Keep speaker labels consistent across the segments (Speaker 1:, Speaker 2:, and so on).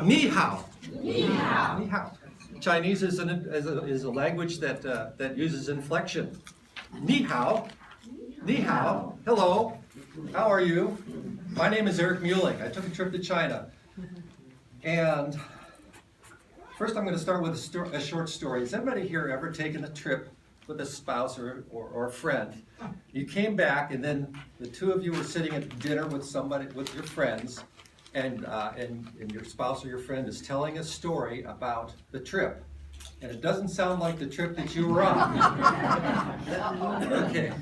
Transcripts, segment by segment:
Speaker 1: Ni hao. Ni hao. Ni hao. Chinese is a language that uses inflection. Ni hao. Ni hao. Hello. How are you? My name is Eric Muehling. I took a trip to China. And first I'm going to start with a short story. Has anybody here ever taken a trip with a spouse or a friend? You came back and then the two of you were sitting at dinner with your friends, and your spouse or your friend is telling a story about the trip. And it doesn't sound like the trip that you were on. Okay.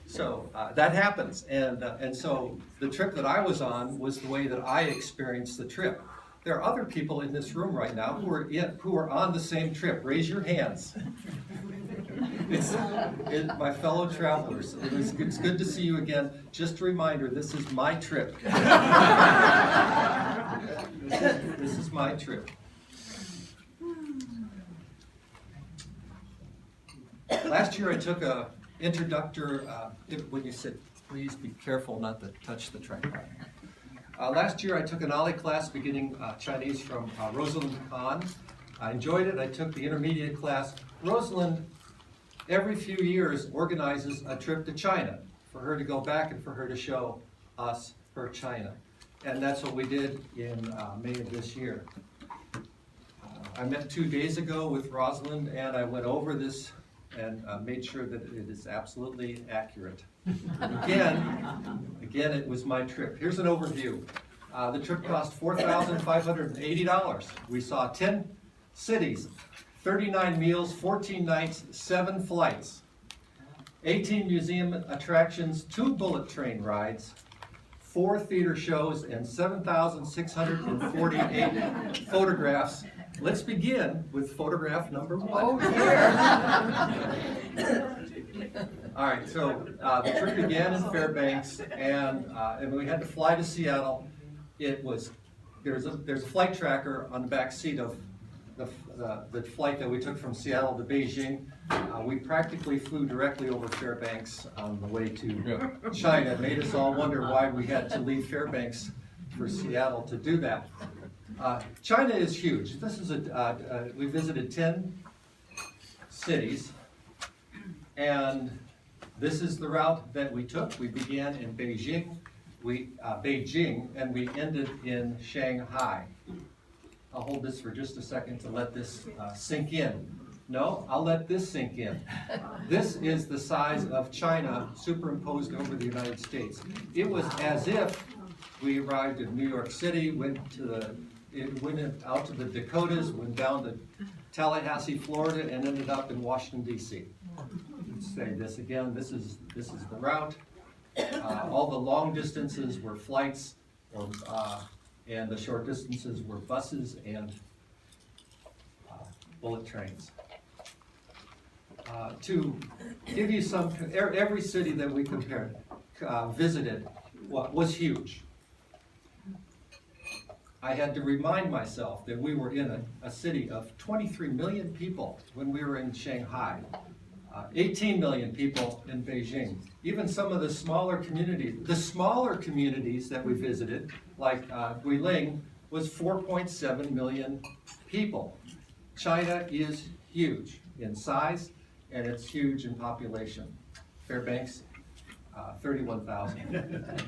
Speaker 1: So that happens, and so the trip that I was on was the way that I experienced the trip. There are other people in this room right now who are on the same trip. Raise your hands. My fellow travelers, it's good to see you again. Just a reminder, this is my trip. This is my trip. Last year I took a introductory, when you sit, please be careful not to touch the tripod. Last year I took an OLLI class beginning Chinese from Rosalind Kahn. I enjoyed it. I took the intermediate class. Rosalind, every few years, organizes a trip to China for her to go back and for her to show us her China. And that's what we did in May of this year. I met 2 days ago with Rosalind and I went over this and made sure that it is absolutely accurate. Again, it was my trip. Here's an overview. The trip cost $4,580. We saw 10 cities, 39 meals, 14 nights, 7 flights, 18 museum attractions, 2 bullet train rides, 4 theater shows, and 7,648 photographs. Let's begin with photograph number 1.
Speaker 2: Oh, dear.
Speaker 1: All right, so the trip began in Fairbanks, and we had to fly to Seattle. There's a flight tracker on the back seat of the flight that we took from Seattle to Beijing. We practically flew directly over Fairbanks on the way to China. It made us all wonder why we had to leave Fairbanks for Seattle to do that. China is huge. This is we visited 10 cities, and this is the route that we took. We began in Beijing, and we ended in Shanghai. I'll hold this for just a second to let this sink in. No, I'll let this sink in. This is the size of China superimposed over the United States. It was as if we arrived in New York City, went out to the Dakotas, went down to Tallahassee, Florida, and ended up in Washington, D.C. Let's say this again. This is the route. All the long distances were flights, and the short distances were buses and bullet trains. To give you some, every city that we visited was huge. I had to remind myself that we were in a city of 23 million people when we were in Shanghai, 18 million people in Beijing. Even some of the smaller communities that we visited, like Guilin, was 4.7 million people. China is huge in size, and it's huge in population. Fairbanks, 31,000.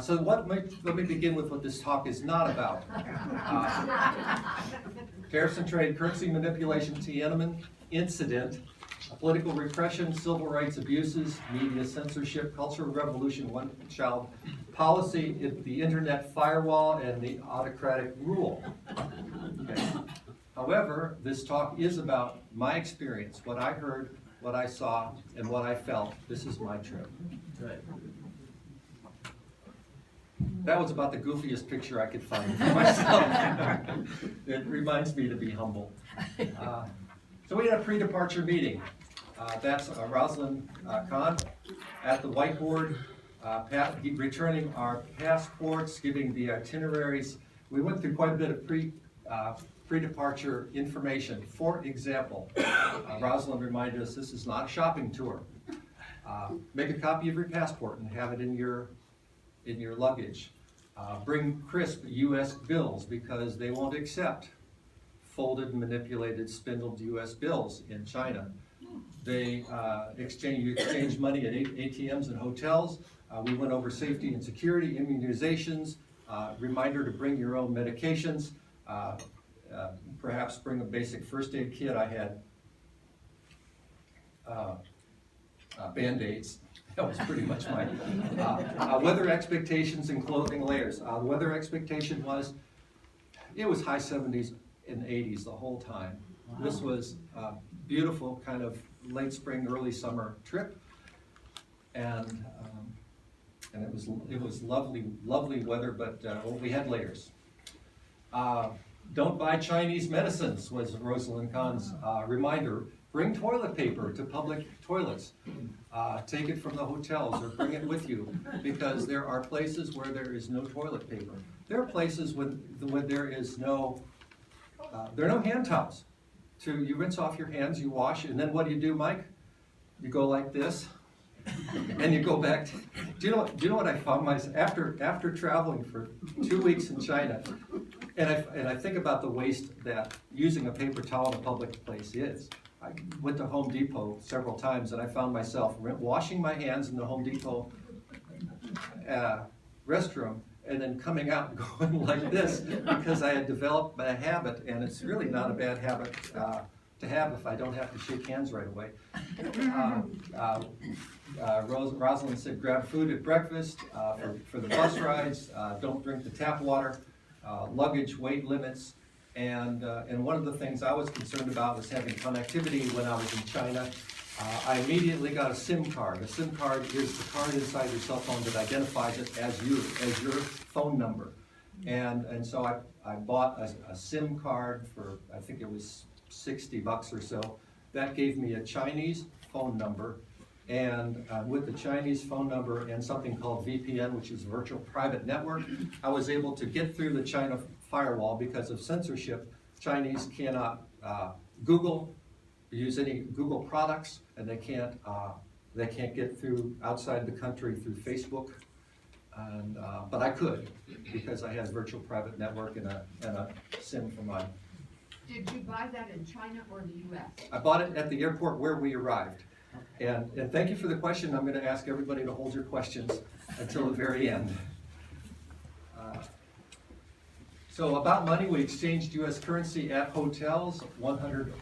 Speaker 1: So let me begin with what this talk is not about. Tariffs and trade, currency manipulation, Tiananmen incident, political repression, civil rights abuses, media censorship, cultural revolution, one-child policy, the internet firewall, and the autocratic rule. Okay. However, this talk is about my experience, what I heard, what I saw, and what I felt. This is my trip.
Speaker 2: Right.
Speaker 1: That was about the goofiest picture I could find for myself. It reminds me to be humble. So we had a pre-departure meeting. That's Rosalind Kahn at the whiteboard, returning our passports, giving the itineraries. We went through quite a bit of pre-departure information. For example, Rosalind reminded us this is not a shopping tour. Make a copy of your passport and have it in your luggage. bring crisp US bills because they won't accept folded, manipulated, spindled US bills in China. They exchange money at ATMs and hotels. We went over safety and security, immunizations, reminder to bring your own medications, perhaps bring a basic first aid kit. I had Band-Aids. That was pretty much my weather expectations and clothing layers. The weather expectation was, it was high 70s and 80s the whole time. Wow. This was a beautiful kind of late spring, early summer trip, and it was lovely weather, but we had layers. Don't buy Chinese medicines was Rosalind Kahn's reminder. Bring toilet paper to public toilets. Take it from the hotels or bring it with you, because there are places where there is no toilet paper. There are places when there is no, there are no hand towels. You rinse off your hands, you wash, and then what do, Mike? You go like this, and you go back. Do you know what I found myself after traveling for 2 weeks in China, and I think about the waste that using a paper towel in a public place is. I went to Home Depot several times, and I found myself washing my hands in the Home Depot restroom, and then coming out and going like this, because I had developed a habit, and it's really not a bad habit to have if I don't have to shake hands right away. Rosalind said, grab food at breakfast for the bus rides, don't drink the tap water, luggage weight limits. And one of the things I was concerned about was having connectivity when I was in China. I immediately got a SIM card. A SIM card is the card inside your cell phone that identifies it as your phone number. And so I bought a SIM card for, I think it was $60 or so. That gave me a Chinese phone number. And with the Chinese phone number and something called VPN, which is Virtual Private Network, I was able to get through the China firewall because of censorship. Chinese cannot use any Google products, and they can't get through outside the country through Facebook. And but I could, because I had Virtual Private Network and a SIM for mine.
Speaker 2: Did you buy that in China or the U.S.?
Speaker 1: I bought it at the airport where we arrived. And thank you for the question. I'm going to ask everybody to hold your questions until the very end. So about money, we exchanged U.S. currency at hotels. 100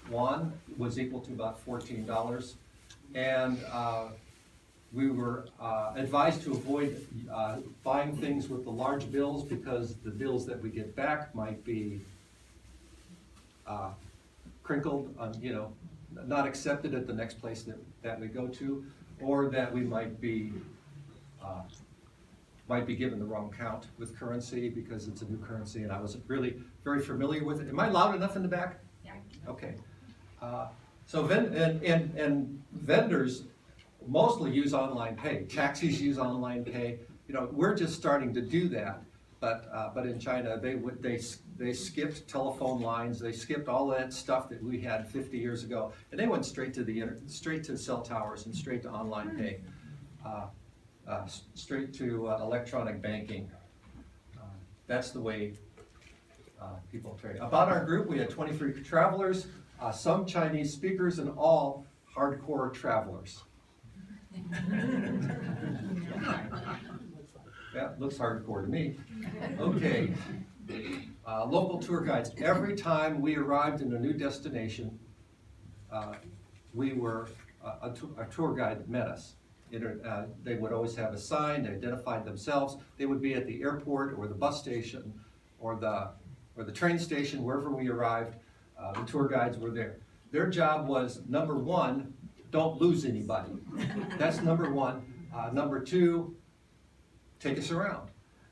Speaker 1: won was equal to about $14. And we were advised to avoid buying things with the large bills, because the bills that we get back might be crinkled, not accepted at the next place that we go to, or that we might be given the wrong count with currency because it's a new currency and I wasn't really very familiar with it. Am I loud enough in the back?
Speaker 2: Yeah.
Speaker 1: Okay. So vendors mostly use online pay. Taxis use online pay. We're just starting to do that. But in China, they skipped telephone lines. They skipped all that stuff that we had 50 years ago, and they went straight to cell towers and straight to online pay, straight to electronic banking. That's the way people trade. About our group, we had 23 travelers, some Chinese speakers, and all hardcore travelers. That looks hardcore to me. Okay. Local tour guides. Every time we arrived in a new destination, a tour guide met us. They would always have a sign. They identified themselves. They would be at the airport or the bus station or the train station, wherever we arrived. The tour guides were there. Their job was, number one, don't lose anybody. That's number one. Number two, take us around.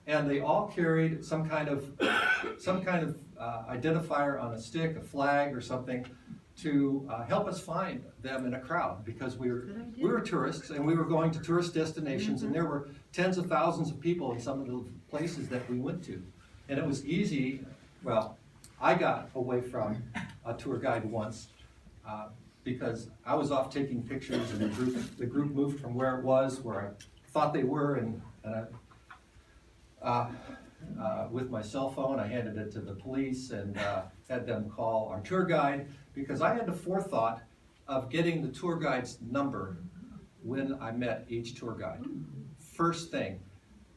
Speaker 1: And they all carried some kind of identifier on a stick, a flag or something, to help us find them in a crowd, because we were tourists and we were going to tourist destinations, and there were tens of thousands of people in some of the places that we went to. And it was easy. Well, I got away from a tour guide once because I was off taking pictures, and the group moved from where it was, where I thought they were, and with my cell phone. I handed it to the police and had them call our tour guide, because I had the forethought of getting the tour guide's number when I met each tour guide. First thing,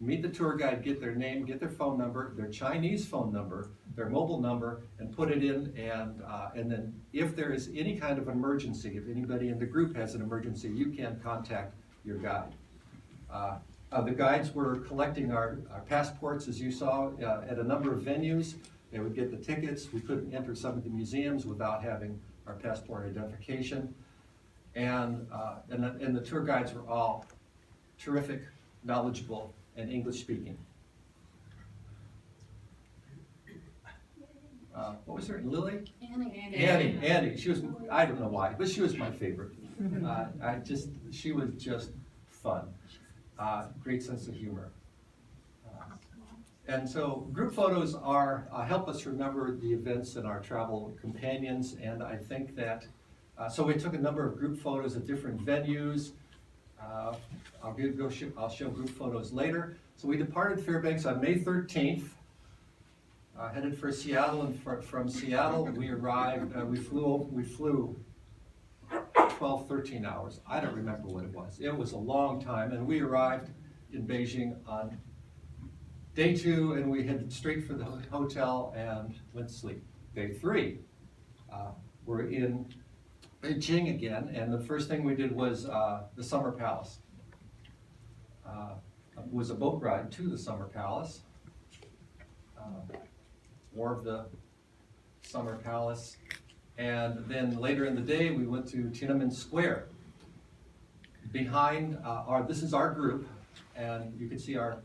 Speaker 1: meet the tour guide, get their name, get their phone number, their Chinese phone number, their mobile number, and put it in, and then if there is any kind of emergency, if anybody in the group has an emergency, you can contact your guide. The guides were collecting our passports, as you saw, at a number of venues. They would get the tickets. We couldn't enter some of the museums without having our passport identification. And the tour guides were all terrific, knowledgeable, and English speaking. What was her, Lily? Annie. She was, I don't know why, but she was my favorite. She was just fun. Great sense of humor. And so group photos are help us remember the events and our travel companions, and I think that, so we took a number of group photos at different venues. I'll show group photos later. So we departed Fairbanks on May 13th, headed for Seattle, and from Seattle we arrived, we flew 12, 13 hours. I don't remember what it was. It was a long time, and we arrived in Beijing on day 2, and we headed straight for the hotel and went to sleep. Day 3, we're in Beijing again, and the first thing we did was the Summer Palace. It was a boat ride to the Summer Palace. More of the Summer Palace. And then later in the day, we went to Tiananmen Square. Behind this is our group, and you can see our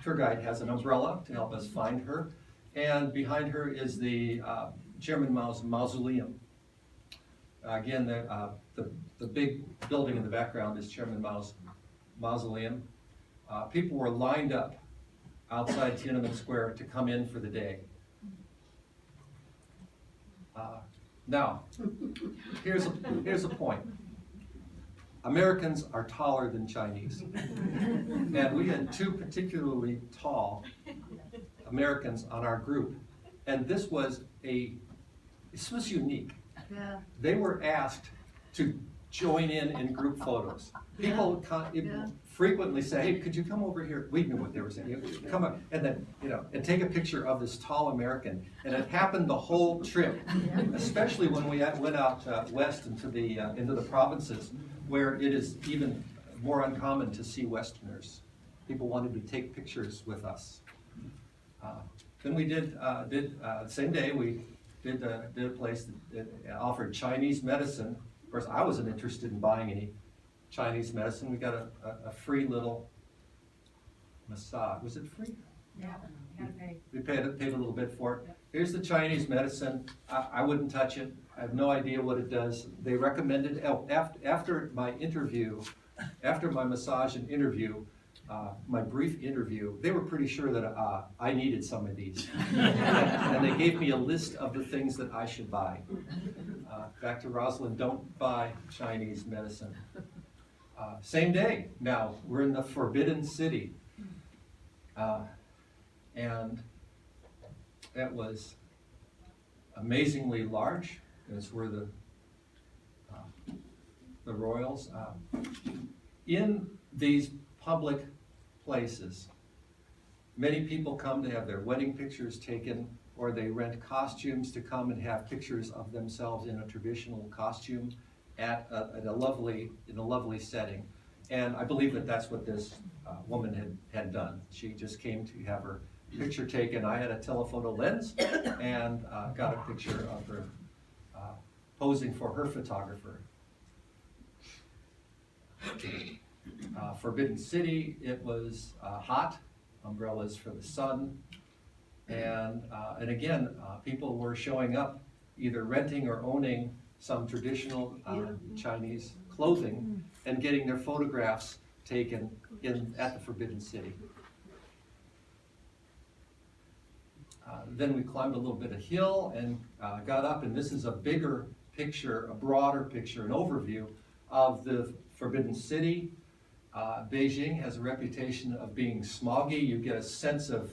Speaker 1: tour guide has an umbrella to help us find her. And behind her is the Chairman Mao's mausoleum. Again, the big building in the background is Chairman Mao's mausoleum. People were lined up outside Tiananmen Square to come in for the day. Now, here's a point. Americans are taller than Chinese. And we had 2 particularly tall Americans on our group. And this was unique.
Speaker 3: Yeah.
Speaker 1: They were asked to join in group photos. People frequently say, "Hey, could you come over here?" We knew what they were saying. Come up, and then and take a picture of this tall American. And it happened the whole trip, especially when we went out west into the provinces, where it is even more uncommon to see Westerners. People wanted to take pictures with us. Then we did the same day we did a place that offered Chinese medicine. Of course, I wasn't interested in buying any Chinese medicine. We got a free little massage. Was it free?
Speaker 3: Yeah, you gotta pay.
Speaker 1: We paid a little bit for it. Here's the Chinese medicine. I wouldn't touch it. I have no idea what it does. They recommended, after my interview, after my massage and interview, my brief interview, they were pretty sure that I needed some of these. And they gave me a list of the things that I should buy. Back to Rosalind, don't buy Chinese medicine. Same day, now, we're in the Forbidden City. And that was amazingly large. It's where the royals, in these public places, many people come to have their wedding pictures taken, or they rent costumes to come and have pictures of themselves in a traditional costume in a lovely setting. And I believe that that's what this woman had done. She just came to have her picture taken. I had a telephoto lens and got a picture of her posing for her photographer. Forbidden City, it was hot, umbrellas for the sun, and again, people were showing up either renting or owning some traditional Chinese clothing and getting their photographs taken at the Forbidden City. Then we climbed a little bit of hill and got up, and this is a bigger picture, a broader picture, an overview of the Forbidden City. Beijing has a reputation of being smoggy. You get a sense of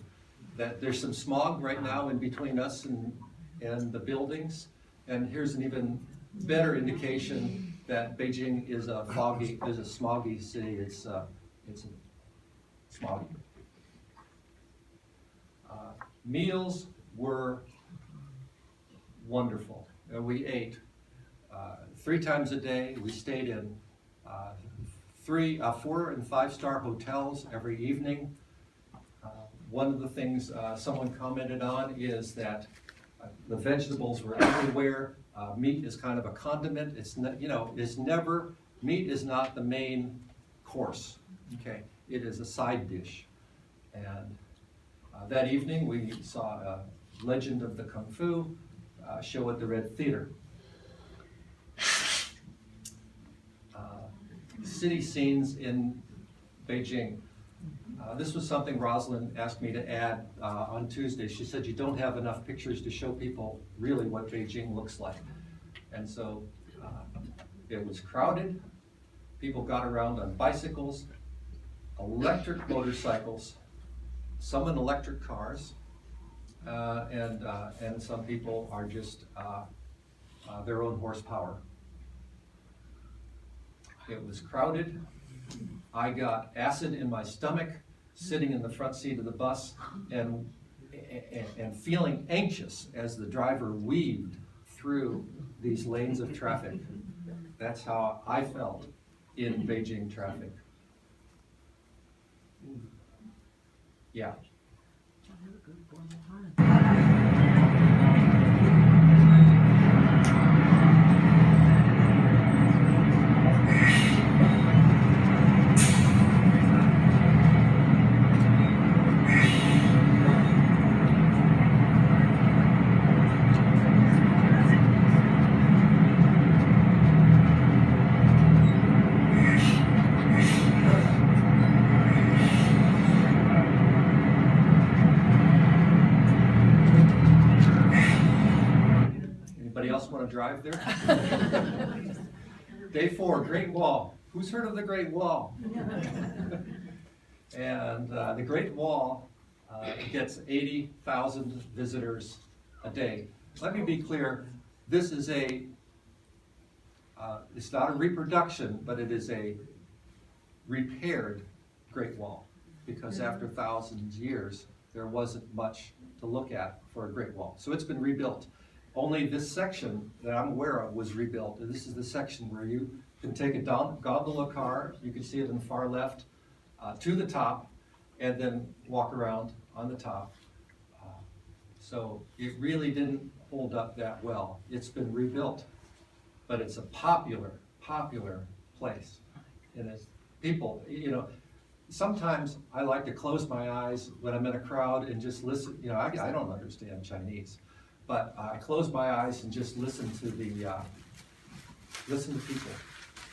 Speaker 1: that there's some smog right now in between us and the buildings. And here's an even better indication that Beijing is a smoggy city. It's smoggy. Meals were wonderful. We ate 3 times a day. We stayed in 4 and 5-star hotels every evening. One of the things someone commented on is that the vegetables were everywhere. Meat is kind of a condiment. Meat is not the main course. Okay, it is a side dish. And that evening we saw Legend of the Kung Fu show at the Red Theater. City scenes in Beijing. This was something Rosalind asked me to add on Tuesday. She said you don't have enough pictures to show people really what Beijing looks like. And so it was crowded. People got around on bicycles, electric motorcycles, some in electric cars, and some people are just their own horsepower. It was crowded. I got acid in my stomach sitting in the front seat of the bus and feeling anxious as the driver weaved through these lanes of traffic. That's how I felt in Beijing traffic. Yeah. Anybody else want to drive there? Day 4, Great Wall. Who's heard of the Great Wall? And the Great Wall gets 80,000 visitors a day. Let me be clear, this is it's not a reproduction, but it is a repaired Great Wall, because after thousands of years, there wasn't much to look at for a Great Wall. So it's been rebuilt. Only this section that I'm aware of was rebuilt. And this is the section where you can take a gondola car, you can see it in the far left, to the top, and then walk around on the top. So it really didn't hold up that well. It's been rebuilt, but it's a popular place. And it's people, sometimes I like to close my eyes when I'm in a crowd and just listen. I don't understand Chinese, but I close my eyes and just listen to people.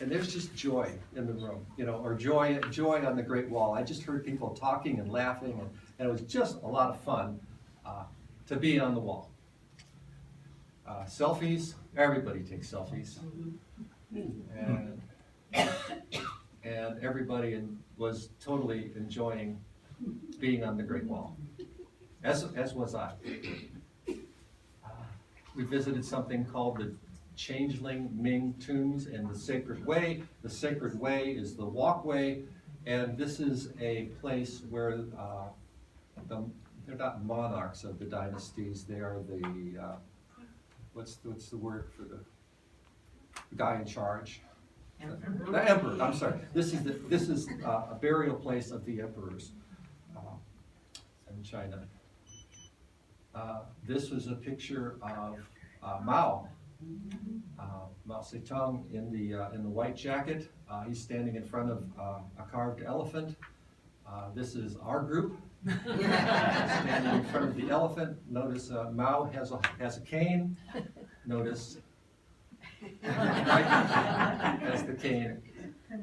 Speaker 1: And there's just joy in the room, or joy on the Great Wall. I just heard people talking and laughing, and it was just a lot of fun to be on the wall. Selfies, everybody takes selfies. And everybody was totally enjoying being on the Great Wall, as was I. We visited something called the Changeling Ming Tombs and the Sacred Way. The Sacred Way is the walkway, and this is a place where they're not monarchs of the dynasties. They are the what's the word for the guy in charge? The emperor. I'm sorry. This is a burial place of the emperors in China. This was a picture of Mao Zedong in the white jacket. He's standing in front of a carved elephant. This is our group standing in front of the elephant. Notice Mao has a cane. Notice Mike has the cane.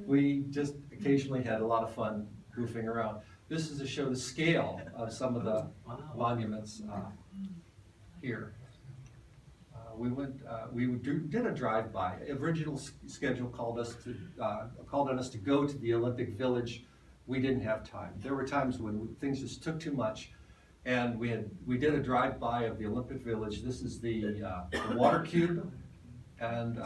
Speaker 1: We just occasionally had a lot of fun goofing around. This is to show the scale of some of the monuments here. did a drive-by. Original schedule called on us to go to the Olympic Village. We didn't have time. There were times when things just took too much, and we did a drive-by of the Olympic Village. This is the water cube, and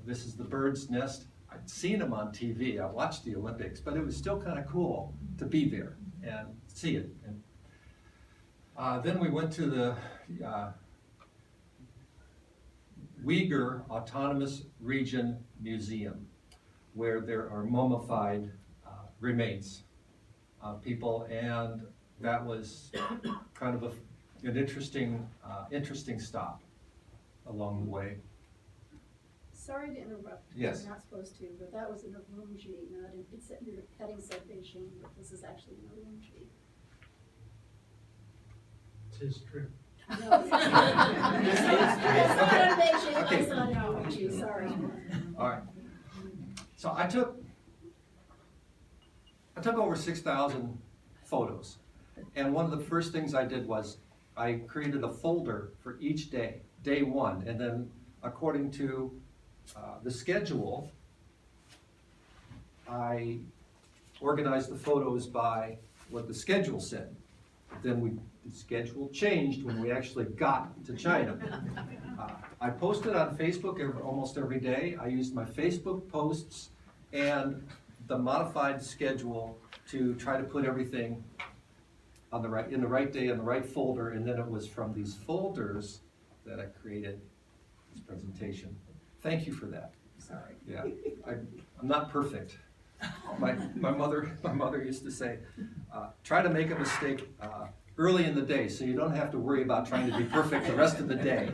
Speaker 1: this is the bird's nest. I'd seen them on TV. I watched the Olympics, but it was still kind of cool to be there and see it. And then we went to the Uyghur Autonomous Region Museum, where there are mummified remains of people, and that was kind of an interesting stop along the way.
Speaker 4: Sorry to interrupt.
Speaker 1: Yes.
Speaker 4: You're not supposed to, but that was in a Urumqi, not in, your heading said Beijing, but this is actually in Urumqi.
Speaker 5: It's his trip.
Speaker 4: No, it's not. It's not in Beijing,
Speaker 1: Okay.
Speaker 4: it's not in Urumqi, sorry.
Speaker 1: All right. So I took over 6,000 photos, and one of the first things I did was I created a folder for each day, day one, and then according to the schedule, I organized the photos by what the schedule said. Then the schedule changed when we actually got to China. I posted on Facebook almost every day. I used my Facebook posts and the modified schedule to try to put everything in the right day in the right folder, and then it was from these folders that I created this presentation. Thank you for that.
Speaker 4: Sorry.
Speaker 1: Yeah, I'm not perfect. My mother used to say, try to make a mistake early in the day so you don't have to worry about trying to be perfect the rest of the day.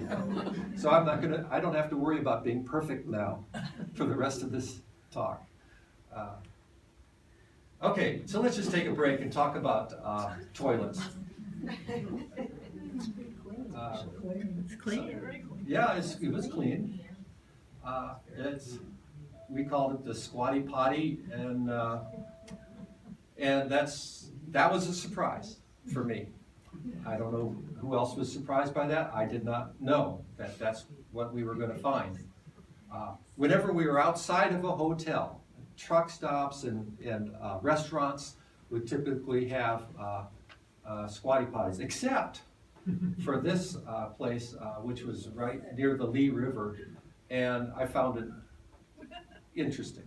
Speaker 1: So I don't have to worry about being perfect now for the rest of this talk. Okay, so let's just take a break and talk about toilets.
Speaker 6: It's clean.
Speaker 1: Yeah, it was clean. We called it the squatty potty, and that was a surprise for me. I don't know who else was surprised by that. I did not know that that's what we were going to find. Whenever we were outside of a hotel, truck stops and restaurants would typically have squatty potties, except for this place, which was right near the Lee River, and I found it interesting.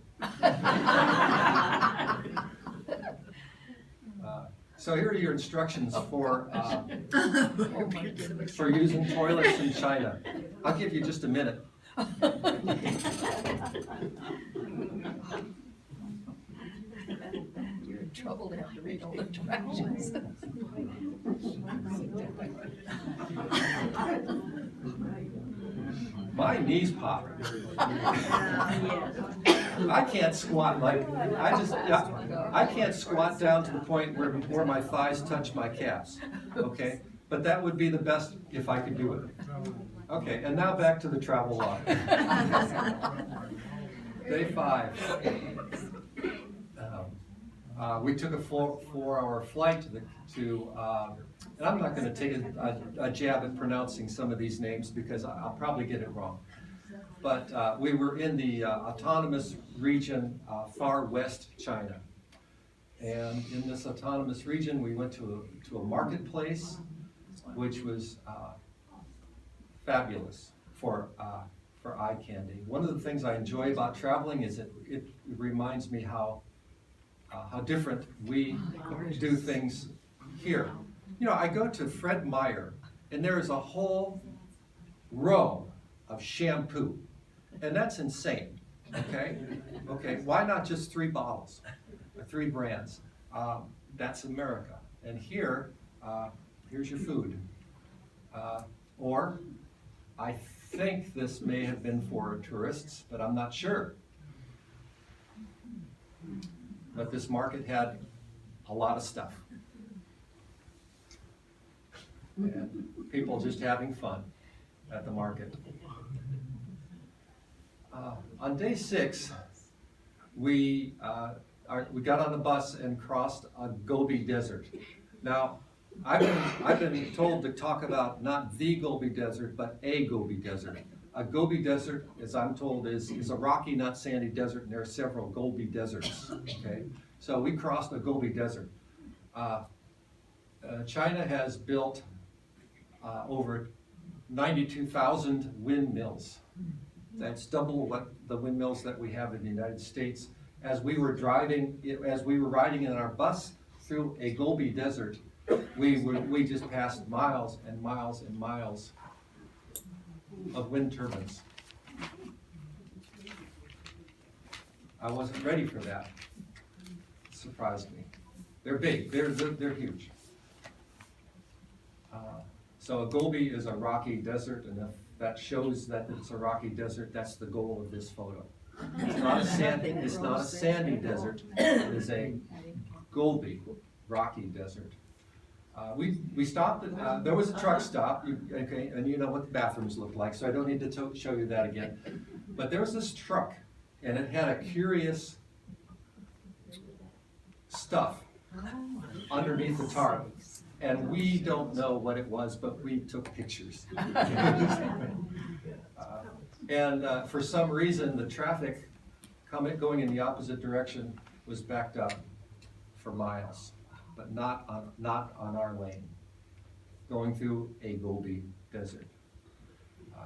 Speaker 1: So here are your instructions for using toilets in China. I'll give you just a minute.
Speaker 6: You're in trouble to have to read all the directions.
Speaker 1: My knees pop. I can't squat I can't squat down to the point where my thighs touch my calves. Okay, but that would be the best if I could do it. Okay, and now back to the travel log. Day 5. We took a 4-hour flight and I'm not going to take a jab at pronouncing some of these names because I'll probably get it wrong. But we were in the autonomous region, far west China. And in this autonomous region, we went to a marketplace, which was fabulous for eye candy. One of the things I enjoy about traveling is it reminds me how different we do things here. You know, I go to Fred Meyer, and there is a whole row of shampoo, and that's insane. Okay, why not just 3 bottles, or 3 brands? That's America. And here, here's your food. Or I think this may have been for tourists, but I'm not sure. But this market had a lot of stuff. And people just having fun at the market. On day 6, we got on the bus and crossed a Gobi Desert. Now, I've been told to talk about not the Gobi Desert, but a Gobi Desert. A Gobi Desert, as I'm told, is a rocky, not sandy desert, and there are several Gobi deserts, okay? So we crossed a Gobi Desert. China has built over 92,000 windmills. That's double what the windmills that we have in the United States. As we were riding in our bus through a Gobi Desert, we just passed miles and miles and miles of wind turbines. I wasn't ready for that. It surprised me. They're big. They're huge. So a Gobi is a rocky desert, and if that shows that it's a rocky desert, that's the goal of this photo. It's not a sandy desert. It is a Gobi, rocky desert. We stopped at, there was a truck stop, okay, and you know what the bathrooms look like, so I don't need to show you that again. But there was this truck, and it had a curious stuff underneath the tarp. And we don't know what it was, but we took pictures. For some reason, the traffic going in the opposite direction was backed up for miles, but not on our lane, going through a Gobi Desert.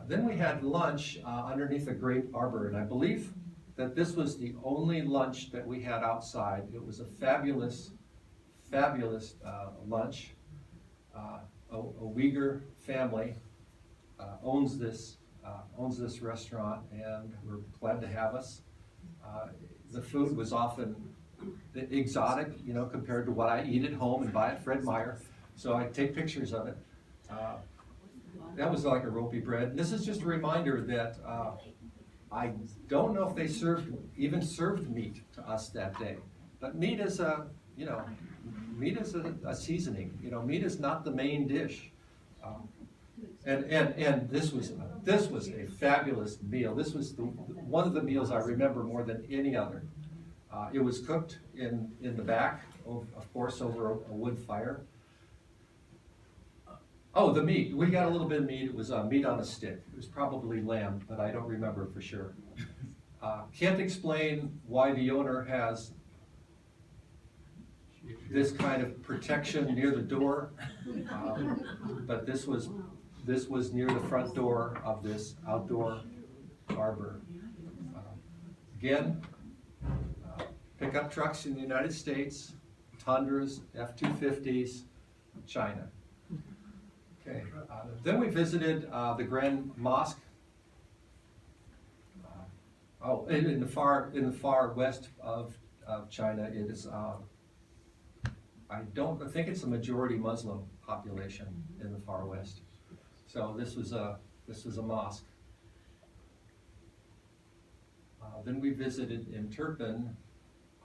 Speaker 1: Then we had lunch underneath a great arbor, and I believe that this was the only lunch that we had outside. It was a fabulous lunch. A Uyghur family owns this restaurant, and we're glad to have us. The food was often exotic, you know, compared to what I eat at home and buy at Fred Meyer. So I take pictures of it. That was like a ropey bread. This is just a reminder that I don't know if they even served meat to us that day, but meat is meat is a seasoning. You know, meat is not the main dish. And this was a fabulous meal. This was one of the meals I remember more than any other. It was cooked in the back, of course, over a wood fire. Oh, the meat. We got a little bit of meat. It was meat on a stick. It was probably lamb, but I don't remember for sure. Can't explain why the owner has this kind of protection near the door, but this was near the front door of this outdoor arbor. Again, pickup trucks in the United States, Tundras, F-250s, China. Okay. Then we visited the Grand Mosque. In the far west of China, it is. I think it's a majority Muslim population in the far west. So this was a mosque. Then we visited in Turpin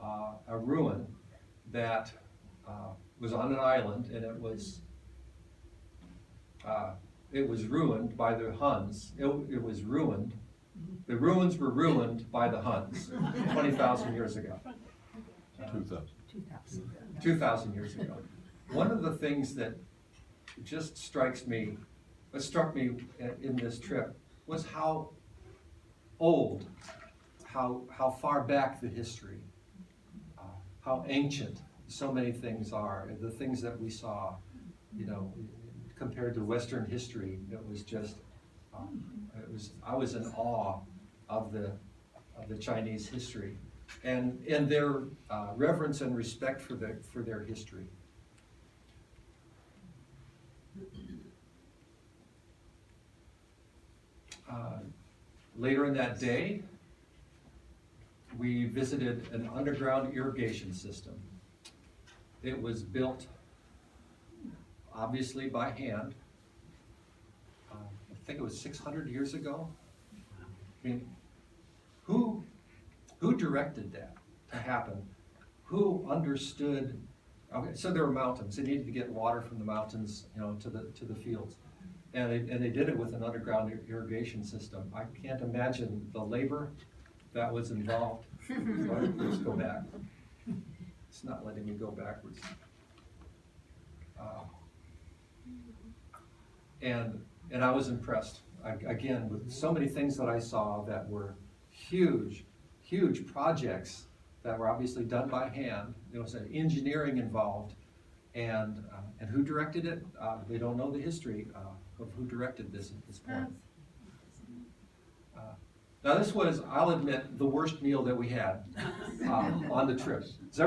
Speaker 1: a ruin that was on an island, and it was ruined by the Huns. It was ruined. The ruins were ruined by the Huns 20,000 years ago. 2,000 years ago. One of the things that just struck me in this trip was how old, how far back the history, how ancient so many things are. The things that we saw, you know, compared to Western history, it was just, I was in awe of the Chinese history and their reverence and respect for their history. Later in that day, we visited an underground irrigation system. It was built, obviously, by hand. I think it was 600 years ago. I mean, who directed that to happen? Who understood? Okay, so there were mountains. They needed to get water from the mountains, you know, to the fields, and they did it with an underground irrigation system. I can't imagine the labor that was involved. Let's go back. It's not letting me go backwards. And I was impressed. again, with so many things that I saw that were huge, huge projects that were obviously done by hand. There was an engineering involved, and who directed it? They don't know the history of who directed this at this point. Now this was, I'll admit, the worst meal that we had on the trip. Does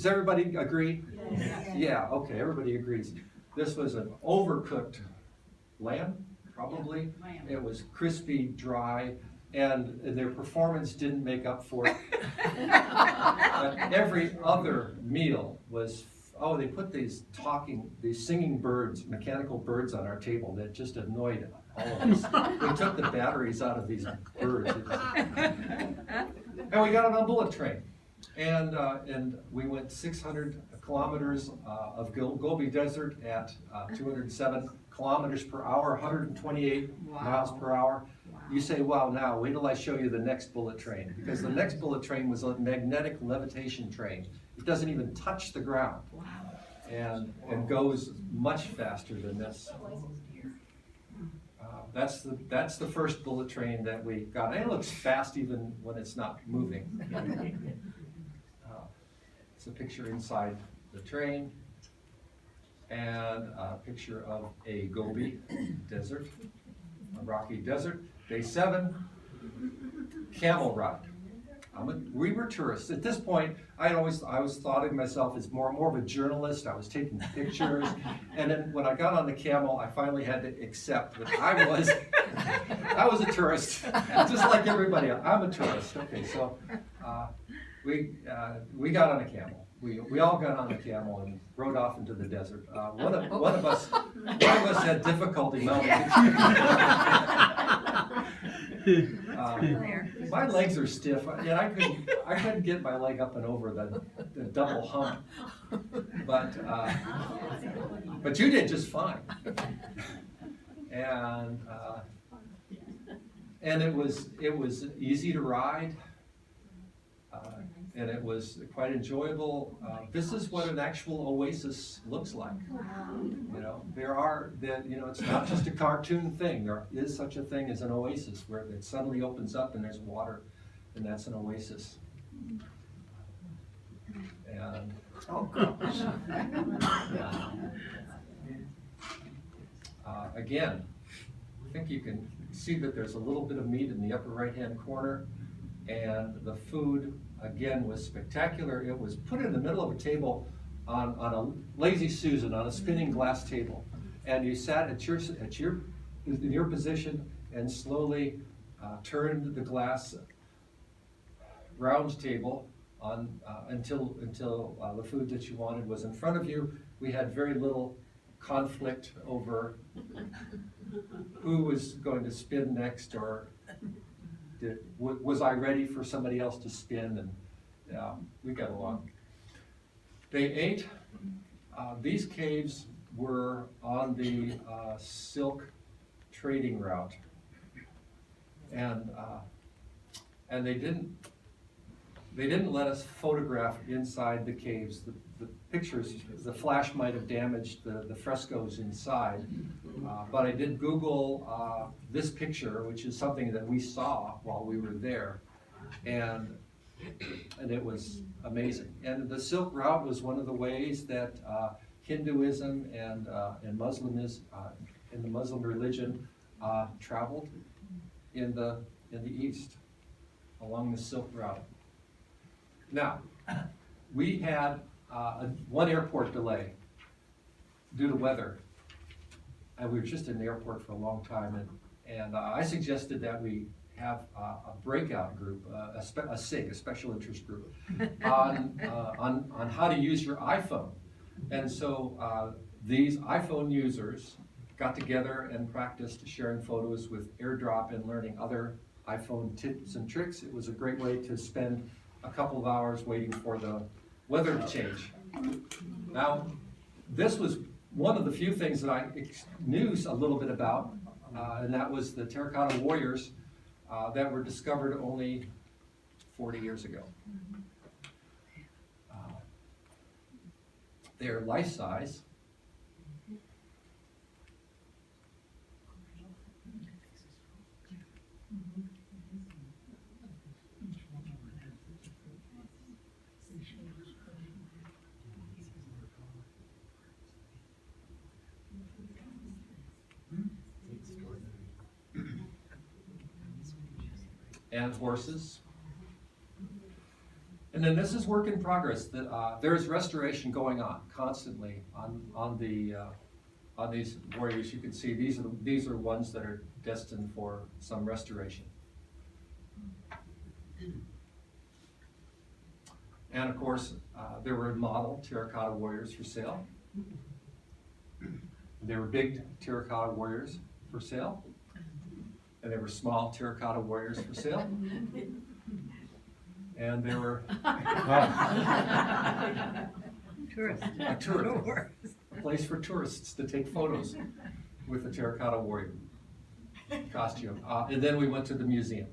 Speaker 1: everybody agree?
Speaker 4: Yes.
Speaker 1: Yeah, okay, everybody agrees. This was an overcooked lamb, probably.
Speaker 3: Lamb.
Speaker 1: It was crispy, dry, and their performance didn't make up for it. But every other meal was, oh, they put these singing birds, mechanical birds on our table that just annoyed all of us. They took the batteries out of these birds. And we got on a bullet train. And we went 600 kilometers of Gobi Desert at 207 kilometers per hour, 128 miles per hour. You say, wow, now wait till I show you the next bullet train. Because the next bullet train was a magnetic levitation train. It doesn't even touch the ground. And goes much faster than this. That's the first bullet train that we got. And it looks fast even when it's not moving. It's a picture inside the train, and a picture of a Gobi desert, a rocky desert. Day 7, camel ride. We were tourists. At this point, I was thought of myself as more of a journalist. I was taking pictures, and then when I got on the camel, I finally had to accept that I was a tourist, just like everybody else. I'm a tourist. Okay, so we got on a camel. We all got on a camel and rode off into the desert. One of us had difficulty mounting my legs are stiff, and I couldn't get my leg up and over the double hump. But you did just fine. And it was easy to ride, and it was quite enjoyable. This is what an actual oasis looks like. You know, it's not just a cartoon thing. There is such a thing as an oasis where it suddenly opens up and there's water, and that's an oasis. And again, I think you can see that there's a little bit of meat in the upper right-hand corner, and the food again was spectacular. It was put in the middle of a table on a lazy Susan on a spinning glass table, and you sat in your position and slowly turned the glass round table on until the food that you wanted was in front of you. We had very little conflict over who was going to spin next, or was I ready for somebody else to spin, and we got along. Day 8, these caves were on the silk trading route, and they didn't let us photograph inside the caves. The pictures, the flash might have damaged the frescoes inside, but I did Google this picture, which is something that we saw while we were there, and it was amazing. And the Silk Route was one of the ways that Hinduism and Muslimism, in the Muslim religion, traveled in the East along the Silk Route. Now, we had one airport delay due to weather, and we were just in the airport for a long time, and I suggested that we have a breakout group, a SIG, a special interest group, on how to use your iPhone. And so these iPhone users got together and practiced sharing photos with AirDrop and learning other iPhone tips and tricks. It was a great way to spend a couple of hours waiting for the weather to change. Now, this was one of the few things that I knew a little bit about, and that was the terracotta warriors that were discovered only 40 years ago. They're life-size. and horses. And then this is work in progress. There's restoration going on constantly on these warriors. You can see these are ones that are destined for some restoration. And of course, there were model terracotta warriors for sale. There were big terracotta warriors for sale. And there were small terracotta warriors for sale. And there were
Speaker 6: Tourist.
Speaker 1: a place for tourists to take photos with the terracotta warrior costume. And then we went to the museum.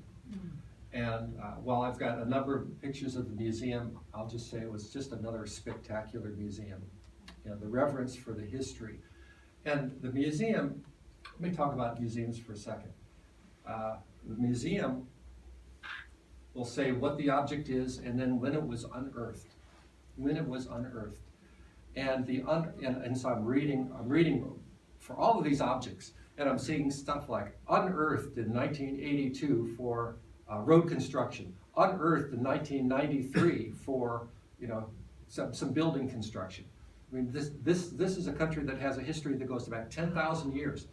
Speaker 1: And while I've got a number of pictures of the museum, I'll just say it was just another spectacular museum. You know, the reverence for the history. And the museum, let me talk about museums for a second. The museum will say what the object is and then when it was unearthed. When it was unearthed. And so I'm reading for all of these objects, and I'm seeing stuff like unearthed in 1982 for road construction, unearthed in 1993 for some building construction. I mean, this is a country that has a history that goes back 10,000 years,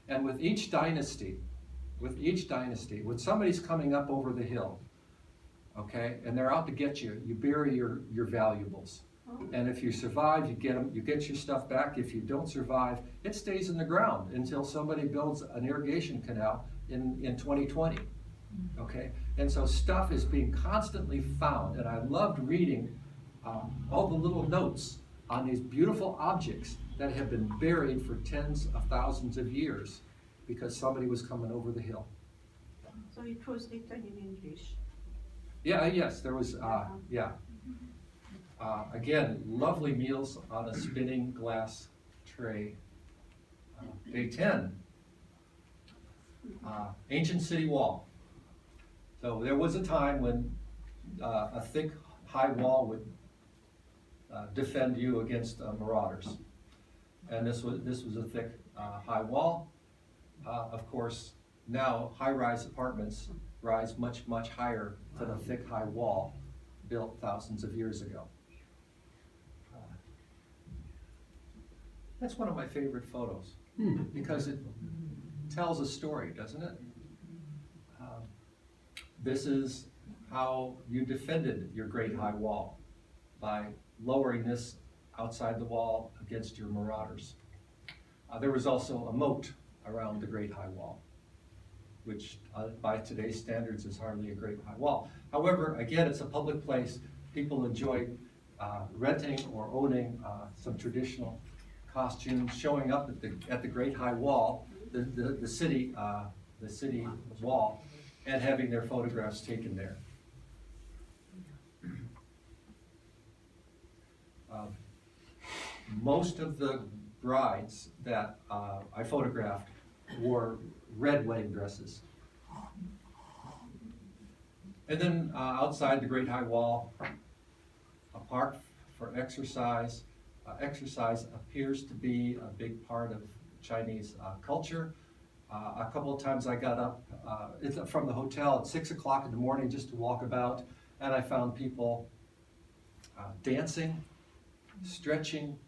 Speaker 1: and with each dynasty, when somebody's coming up over the hill, okay, and they're out to get you, you bury your valuables. And if you survive, you get them, you get your stuff back. If you don't survive, it stays in the ground until somebody builds an irrigation canal in 2020. Okay, and so stuff is being constantly found, and I loved reading all the little notes on these beautiful objects that have been buried for tens of thousands of years because somebody was coming over the hill.
Speaker 5: So it was written in English.
Speaker 1: Yeah, yes, there was, yeah. Again, lovely meals on a spinning glass tray. Day 10, ancient city wall. So there was a time when a thick, high wall would defend you against marauders. And this was a thick, high wall. Of course, now high-rise apartments rise much, much higher than a thick, high wall built thousands of years ago. That's one of my favorite photos because it tells a story, doesn't it? This is how you defended your great high wall, by lowering this outside the wall against your marauders. There was also a moat around the great high wall, which by today's standards is hardly a great high wall. However, again, it's a public place. People enjoy renting or owning some traditional costumes, showing up at the great high wall, the city wall, and having their photographs taken there. Most of the brides that I photographed wore red wedding dresses. And then outside the Great High Wall, a park for exercise. Exercise appears to be a big part of Chinese culture. A couple of times I got up from the hotel at 6 o'clock in the morning just to walk about, and I found people dancing, stretching,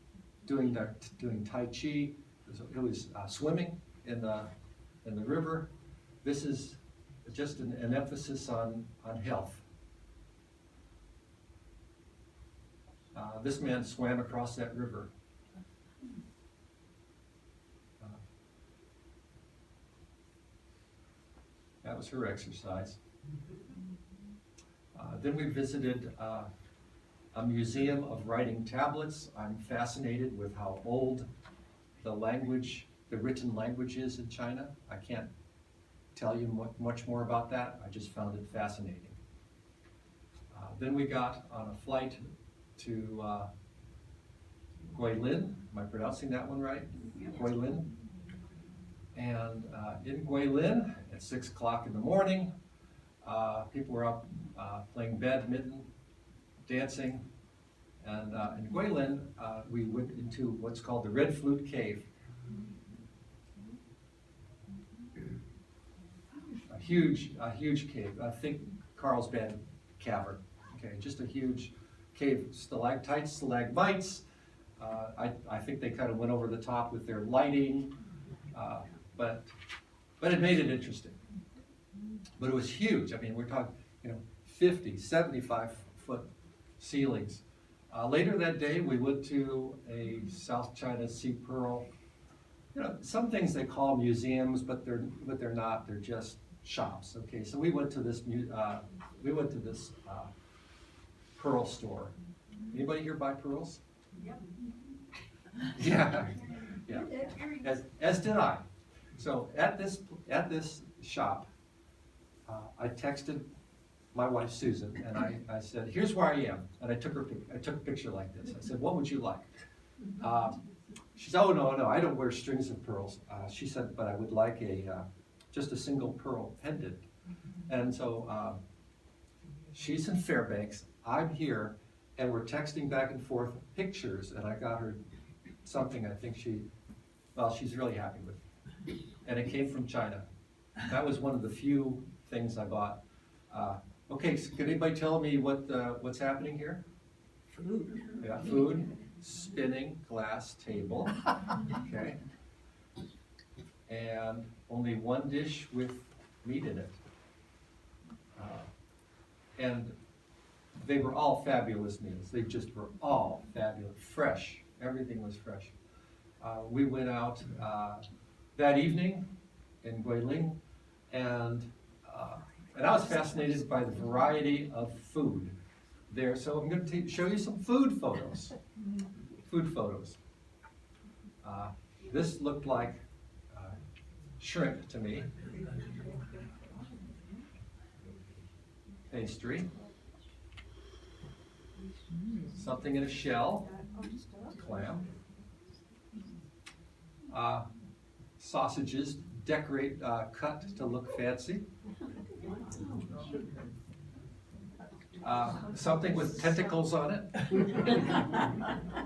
Speaker 1: doing Tai Chi. It was swimming in the river. This is just an emphasis on health. This man swam across that river. That was her exercise. Then we visited a museum of writing tablets. I'm fascinated with how old the written language is in China. I can't tell you much more about that. I just found it fascinating. Then we got on a flight to Guilin. Am I pronouncing that one right? Guilin. And in Guilin, at 6 o'clock in the morning, people were up playing badminton, dancing. And in Guilin, we went into what's called the Red Flute Cave. A a huge cave. I think Carlsbad Cavern. Okay, just a huge cave, stalactites, stalagmites. I think they kind of went over the top with their lighting, but it made it interesting. But it was huge. I mean, we're talking, 50, 75-foot ceilings. Later that day, we went to a South China Sea Pearl. Some things they call museums, but they're not. They're just shops. Okay, so we went to this pearl store. Anybody here buy pearls?
Speaker 3: Yep.
Speaker 1: Yeah, yeah. As did I. So at this shop, I texted my wife Susan, and I said, "Here's where I am," and I took a picture like this. I said, "What would you like?" She said, "Oh no, I don't wear strings of pearls." She said, "But I would like just a single pearl pendant." And so she's in Fairbanks, I'm here, and we're texting back and forth pictures, and I got her something I think she's really happy with. And it came from China. That was one of the few things I bought. Okay, so can anybody tell me what's happening here?
Speaker 6: Food.
Speaker 1: Yeah, food, spinning glass table, okay. And only one dish with meat in it. And they were all fabulous meals. They just were all fabulous, fresh. Everything was fresh. We went out that evening in Guilin, and I was fascinated by the variety of food there. So I'm going to show you some food photos. Food photos. This looked like shrimp to me. Pastry. Something in a shell. Clam. Sausages cut to look fancy. Something with tentacles on it,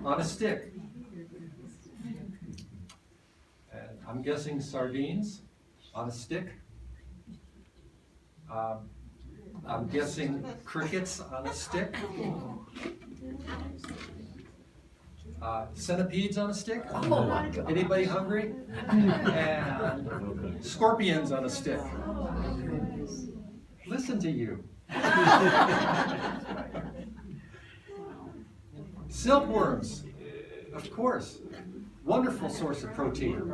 Speaker 1: on a stick. And I'm guessing sardines on a stick. I'm guessing crickets on a stick. Centipedes on a stick.
Speaker 6: Oh my God.
Speaker 1: Anybody hungry? And scorpions on a stick. Listen to you. Silkworms, of course. Wonderful source of protein,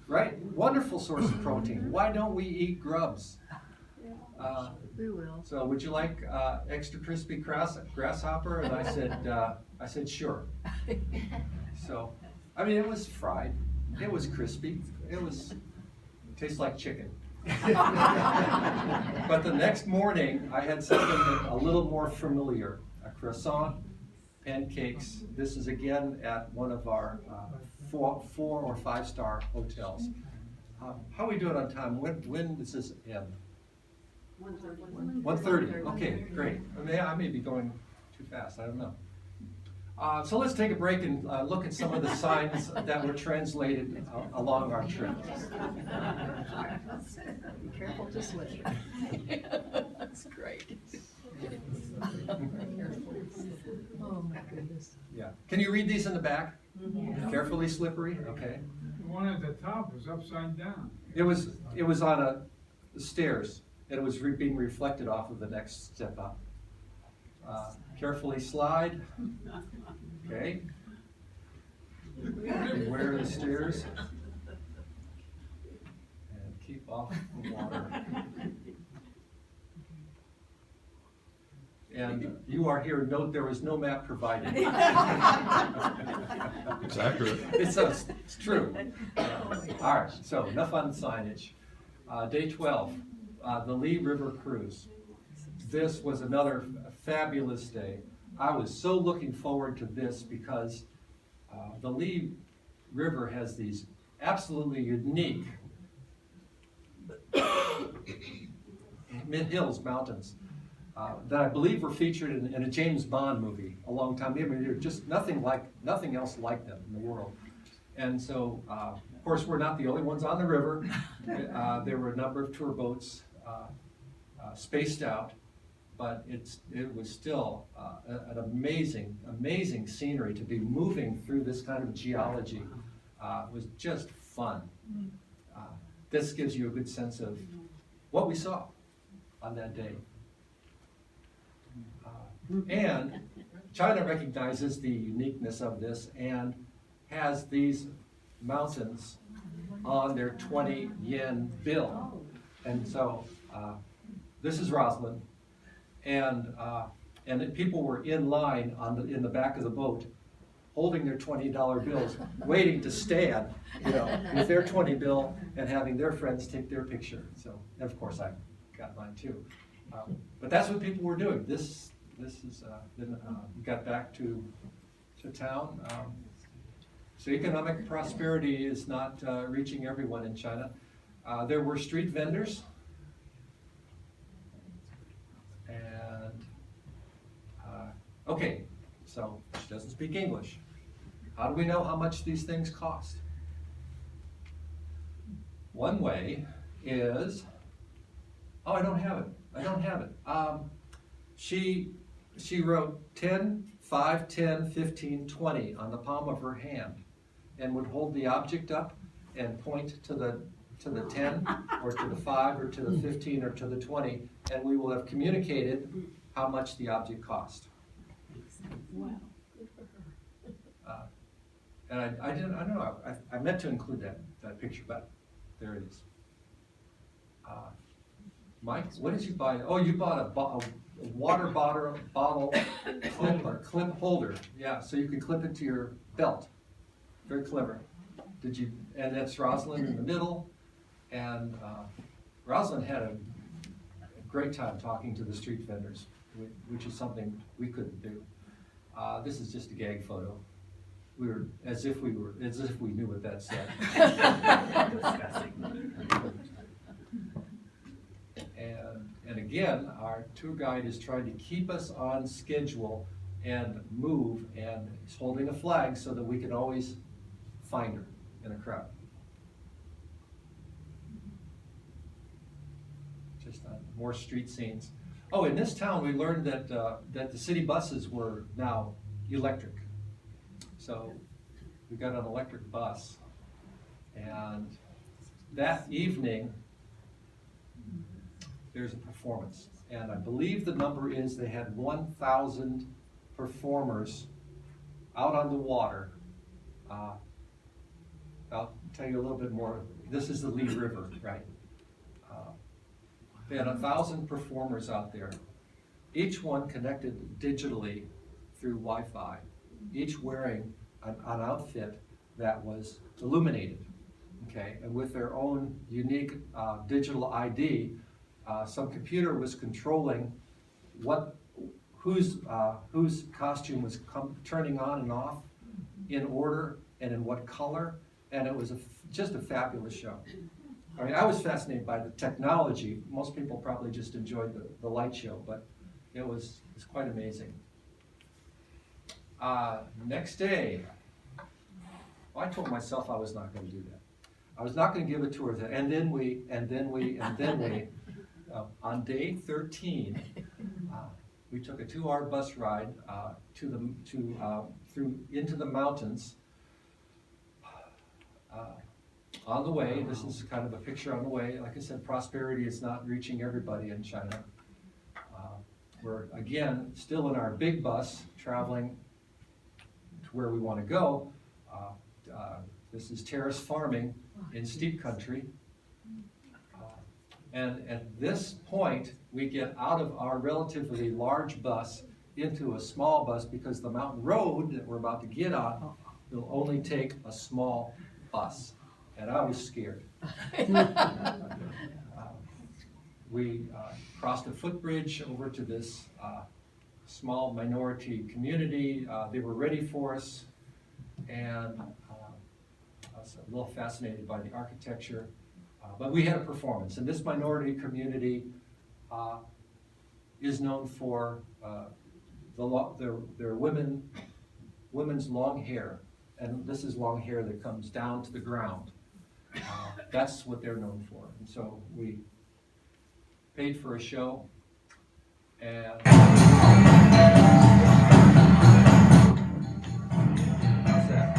Speaker 1: right? Wonderful source of protein. Why don't we eat grubs?
Speaker 6: We will.
Speaker 1: So would you like extra crispy grasshopper? And I said sure. So, I mean, it was fried. It was crispy. It tastes like chicken. But the next morning, I had something a little more familiar. A croissant, pancakes. This is again at one of our 4 or 5-star hotels. How are we doing on time? When does this end? 1:30. Okay, great. I may be going too fast. I don't know. So let's take a break and look at some of the signs that were translated along our trip.
Speaker 6: Be careful to slip. That's great. Oh my goodness.
Speaker 1: Yeah. Can you read these in the back? Carefully slippery. Okay.
Speaker 7: The one at the top was upside down.
Speaker 1: It was on the stairs, and it was being reflected off of the next step up. Carefully slide. Okay. Beware of the stairs. And keep off the water. And you are here, note there was no map provided.
Speaker 8: It's accurate.
Speaker 1: It's true. All right, so enough on signage. Day 12, the Lee River Cruise. This was another fabulous day. I was so looking forward to this because the Lee River has these absolutely unique mid-hills mountains that I believe were featured in a James Bond movie a long time ago. I mean, there's just nothing else like them in the world. And so, of course, we're not the only ones on the river. There were a number of tour boats spaced out, but it was still an amazing scenery to be moving through this kind of geology. It was just fun. This gives you a good sense of what we saw on that day. And China recognizes the uniqueness of this and has these mountains on their 20 yen bill. And so this is Roslyn, and people were in line in the back of the boat, holding their $20 bills, waiting to stand, with their 20 bill and having their friends take their picture. So, and of course, I got mine too. But that's what people were doing. This is then got back to town. So economic prosperity is not reaching everyone in China. There were street vendors. And, okay, so she doesn't speak English. How do we know how much these things cost? One way is, oh, I don't have it. She wrote 10, 5, 10, 15, 20 on the palm of her hand and would hold the object up and point to the 10 or to the 5 or to the 15 or to the 20, and we will have communicated how much the object cost.
Speaker 6: Wow.
Speaker 1: And I don't know, I meant to include that picture, but there it is. Mike, what did you buy? Oh, you bought a water bottle clip holder. Yeah, so you could clip it to your belt. Very clever. And that's Rosalind in the middle. And Rosalind had a great time talking to the street vendors, which is something we couldn't do. This is just a gag photo. We were as if we knew what that said. And again, our tour guide is trying to keep us on schedule and move, and he's holding a flag so that we can always find her in a crowd. Just more street scenes. Oh, in this town, we learned that the city buses were now electric. So we got an electric bus, and that evening there's a performance, and I believe the number is they had 1,000 performers out on the water. I'll tell you a little bit more. This is the Lee River, right? They had 1,000 performers out there, each one connected digitally through Wi-Fi, each wearing an outfit that was illuminated, okay, and with their own unique digital ID. Some computer was controlling whose costume was turning on and off in order and in what color, and it was just a fabulous show. I mean, I was fascinated by the technology. Most people probably just enjoyed the light show, but it was quite amazing. Next day, well, I told myself I was not going to do that. I was not going to give a tour, and then we. On day 13, we took a 2-hour bus ride into the mountains. On the way, this is kind of a picture on the way. Like I said, prosperity is not reaching everybody in China. We're again still in our big bus traveling to where we want to go. This is terrace farming in steep country. And at this point, we get out of our relatively large bus into a small bus because the mountain road that we're about to get on will only take a small bus. And I was scared. We crossed a footbridge over to this small minority community. They were ready for us, and I was a little fascinated by the architecture. But we had a performance, and this minority community is known for their women's long hair, and this is long hair that comes down to the ground. That's what they're known for, and so we paid for a show, and how's that?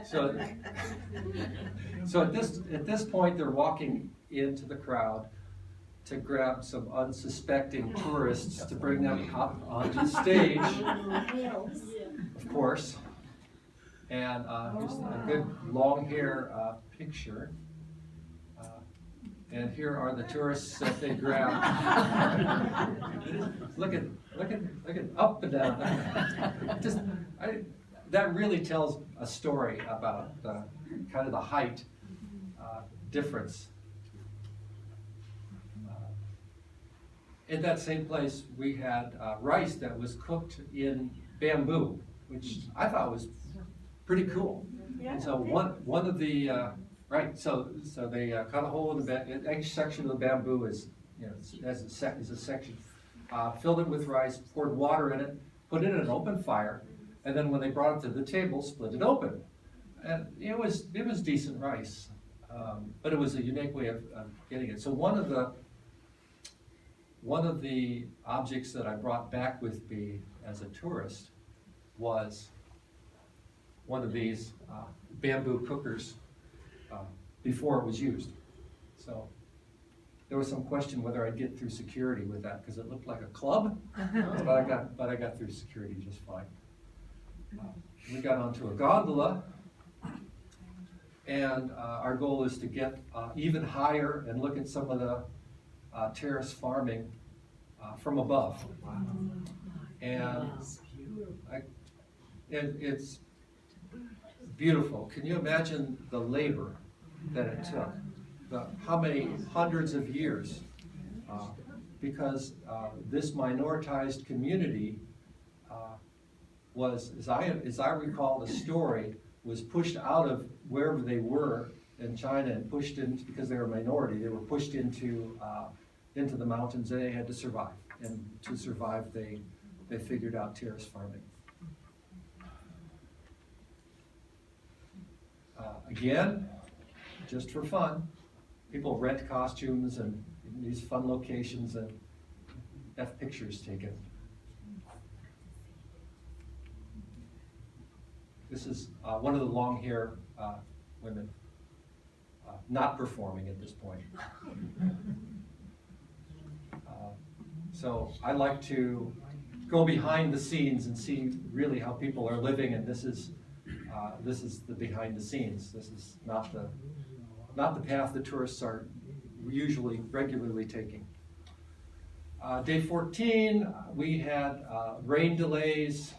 Speaker 1: So, so at this point, they're walking into the crowd to grab some unsuspecting tourists to bring them up onto stage,
Speaker 4: Whales.
Speaker 1: of course. And here's a good long hair picture. And here are the tourists that they grabbed. Look at up and down. That really tells a story about kind of the height difference. In that same place, we had rice that was cooked in bamboo, which I thought was pretty cool. And so one of the right, so they cut a hole in the each section of the bamboo is, you know, is a section, filled it with rice, poured water in it, put it in an open fire, and then when they brought it to the table, split it open, and it was decent rice, but it was a unique way of getting it. So one of the objects that I brought back with me as a tourist was one of these bamboo cookers before it was used. So there was some question whether I'd get through security with that because it looked like a club, but I got through security just fine. We got onto a gondola, and our goal is to get even higher and look at some of the terrace farming from above. And it's beautiful. Can you imagine the labor that it took? How many hundreds of years? Because this minoritized community was, as I recall the story, was pushed out of wherever they were in China and pushed into, because they were a minority, they were pushed into the mountains, and they had to survive. And to survive, they figured out terrace farming. Again, just for fun, people rent costumes and these fun locations and have pictures taken. This is one of the long hair women not performing at this point. So I like to go behind the scenes and see really how people are living, and this is the behind the scenes. This is not the path the tourists are usually regularly taking. Day 14, we had rain delays.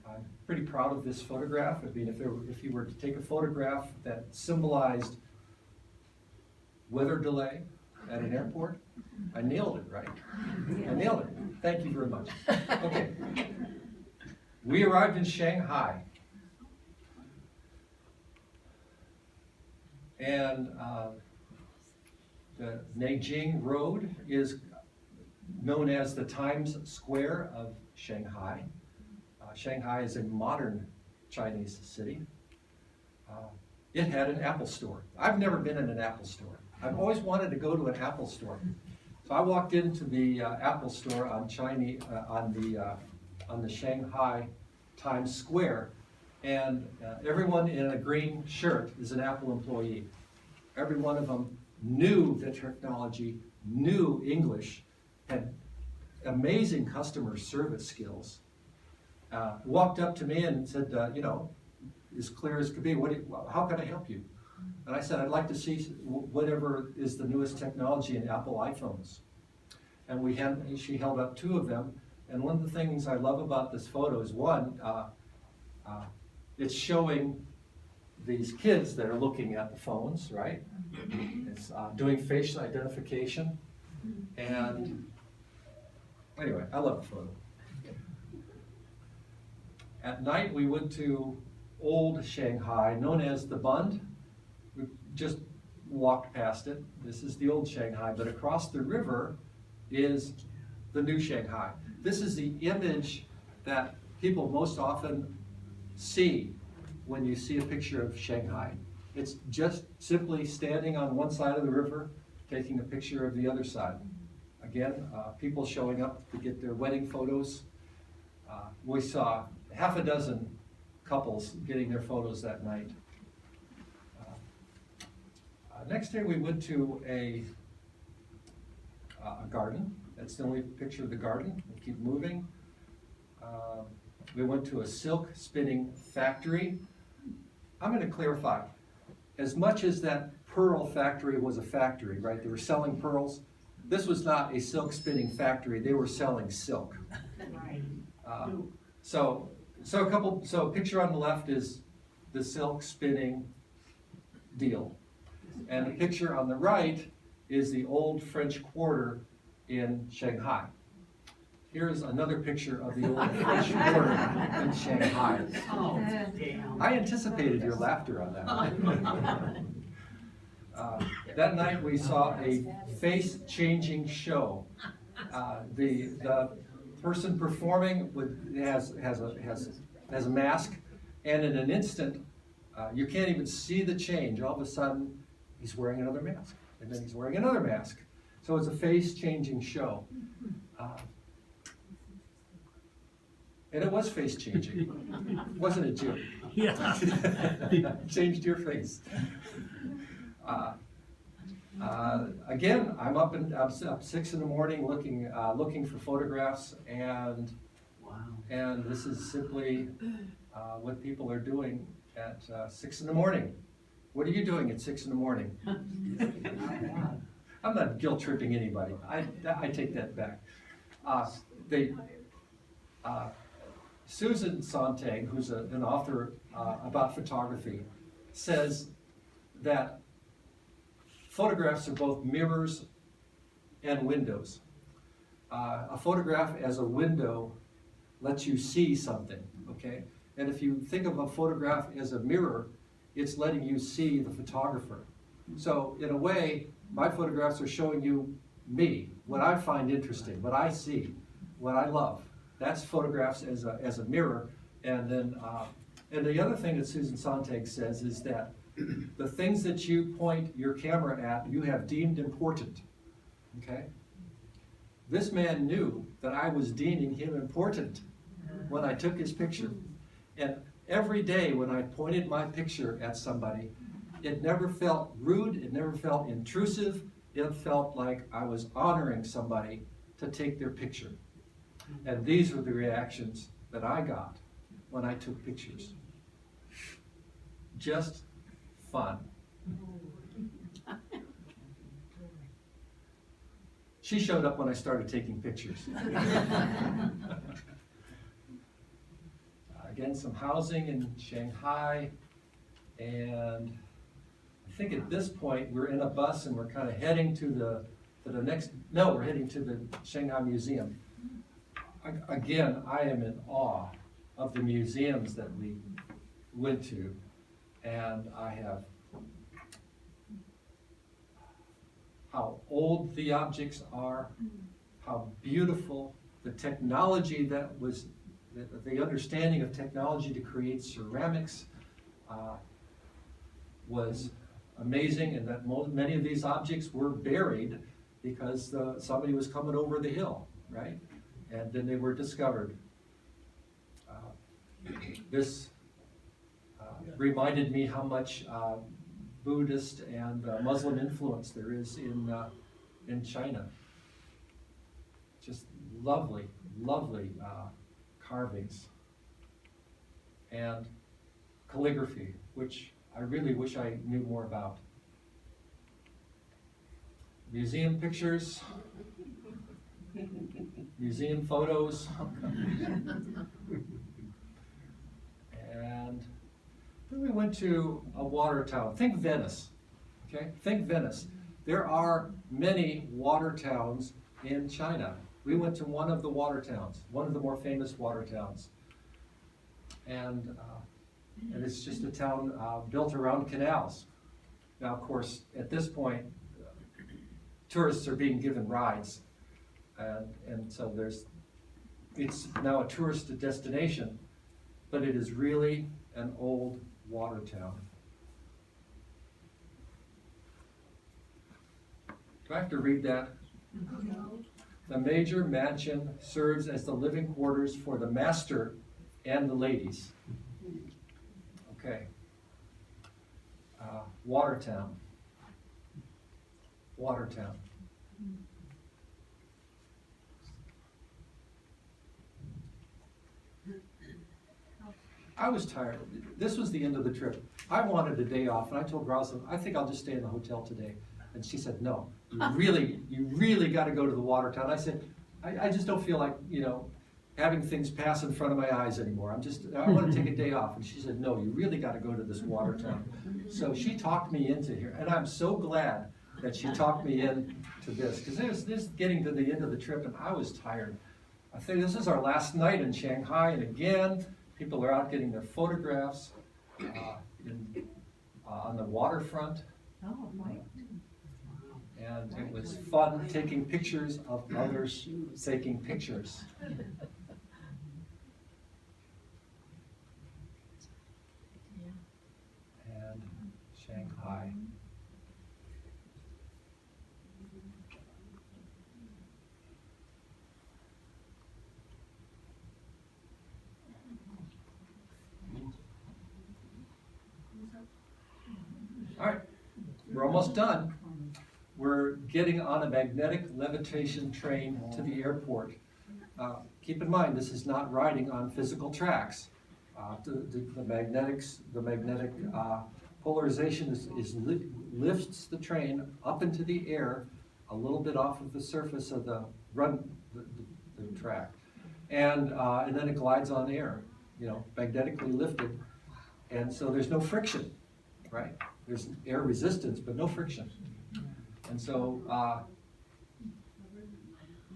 Speaker 1: I'm pretty proud of this photograph. I mean, if you were to take a photograph that symbolized weather delay at an airport, I nailed it, right? I nailed it. Thank you very much. Okay. We arrived in Shanghai. And the Nanjing Road is known as the Times Square of Shanghai. Shanghai is a modern Chinese city. It had an Apple store. I've never been in an Apple store. I've always wanted to go to an Apple store. So I walked into the Apple store on the Shanghai Times Square, and everyone in a green shirt is an Apple employee. Every one of them knew the technology, knew English, had amazing customer service skills. Walked up to me and said, you know, as clear as could be, how can I help you? And I said, I'd like to see whatever is the newest technology in Apple iPhones. And she held up two of them. And one of the things I love about this photo is one, it's showing these kids that are looking at the phones, right? It's doing facial identification. And anyway, I love the photo. At night, we went to old Shanghai, known as the Bund. We just walked past it. This is the old Shanghai, but across the river is the new Shanghai. This is the image that people most often see when you see a picture of Shanghai. It's just simply standing on one side of the river, taking a picture of the other side. Again, people showing up to get their wedding photos. We saw half a dozen couples getting their photos that night. Next day we went to a garden. That's the only picture of the garden. We'll keep moving. We went to a silk spinning factory. I'm going to clarify. As much as that pearl factory was a factory, right? They were selling pearls. This was not a silk spinning factory. They were selling silk.
Speaker 5: Right.
Speaker 1: So a picture on the left is the silk spinning deal. And the picture on the right is the old French Quarter in Shanghai. Here's another picture of the old French Quarter in Shanghai.
Speaker 5: Oh, damn.
Speaker 1: I anticipated your laughter on that one. That night we saw a face-changing show. The person performing has a mask, and in an instant, you can't even see the change. All of a sudden, he's wearing another mask, and then he's wearing another mask. So it's a face-changing show. And it was face-changing, wasn't it, Jim?
Speaker 8: Yeah.
Speaker 1: Changed your face. Again, I'm up 6 in the morning looking for photographs, and this is simply what people are doing at 6 in the morning. What are you doing at 6 in the morning? I'm not guilt tripping anybody. I take that back. Susan Sontag, who's an author about photography, says that photographs are both mirrors and windows. A photograph as a window lets you see something, okay? And if you think of a photograph as a mirror, it's letting you see the photographer. So in a way, my photographs are showing you me, what I find interesting, what I see, what I love. That's photographs as a mirror. And then, and the other thing that Susan Sontag says is that the things that you point your camera at, you have deemed important, okay? This man knew that I was deeming him important when I took his picture. And every day when I pointed my picture at somebody, it never felt rude, it never felt intrusive, it felt like I was honoring somebody to take their picture. And these were the reactions that I got when I took pictures. Just fun. She showed up when I started taking pictures. Again, some housing in Shanghai, and I think at this point we're in a bus and we're kind of heading to we're heading to the Shanghai Museum. Again, I am in awe of the museums that we went to, and I have how old the objects are, how beautiful the technology that was, the understanding of technology to create ceramics was amazing, and that many of these objects were buried because somebody was coming over the hill, right? And then they were discovered. This reminded me how much Buddhist and Muslim influence there is in China. Just lovely, lovely carvings and calligraphy, which I really wish I knew more about. Museum pictures, museum photos, and then we went to a water town. Think Venice, okay? Think Venice. There are many water towns in China. We went to one of the water towns, one of the more famous water towns. And it's just a town built around canals. Now, of course, at this point, tourists are being given rides. And so it's now a tourist destination, but it is really an old water town. Do I have to read that? The major mansion serves as the living quarters for the master and the ladies. Okay. Watertown. Watertown. I was tired. This was the end of the trip. I wanted a day off, and I told Rosalind, I think I'll just stay in the hotel today. And she said, no, you really got to go to the Watertown. I said, I just don't feel like, having things pass in front of my eyes anymore. I want to take a day off. And she said, no, you really got to go to this Watertown. So she talked me into here, and I'm so glad that she talked me into this, because this getting to the end of the trip, and I was tired. I think this is our last night in Shanghai, and again, people are out getting their photographs on the waterfront.
Speaker 6: Oh, right.
Speaker 1: And it was fun taking pictures of others taking pictures. And Shanghai. All right, we're almost done. We're getting on a magnetic levitation train to the airport. Keep in mind, this is not riding on physical tracks. The magnetic polarization lifts the train up into the air a little bit off of the surface of the track, and then it glides on air, magnetically lifted, and so there's no friction, right? There's air resistance, but no friction. And so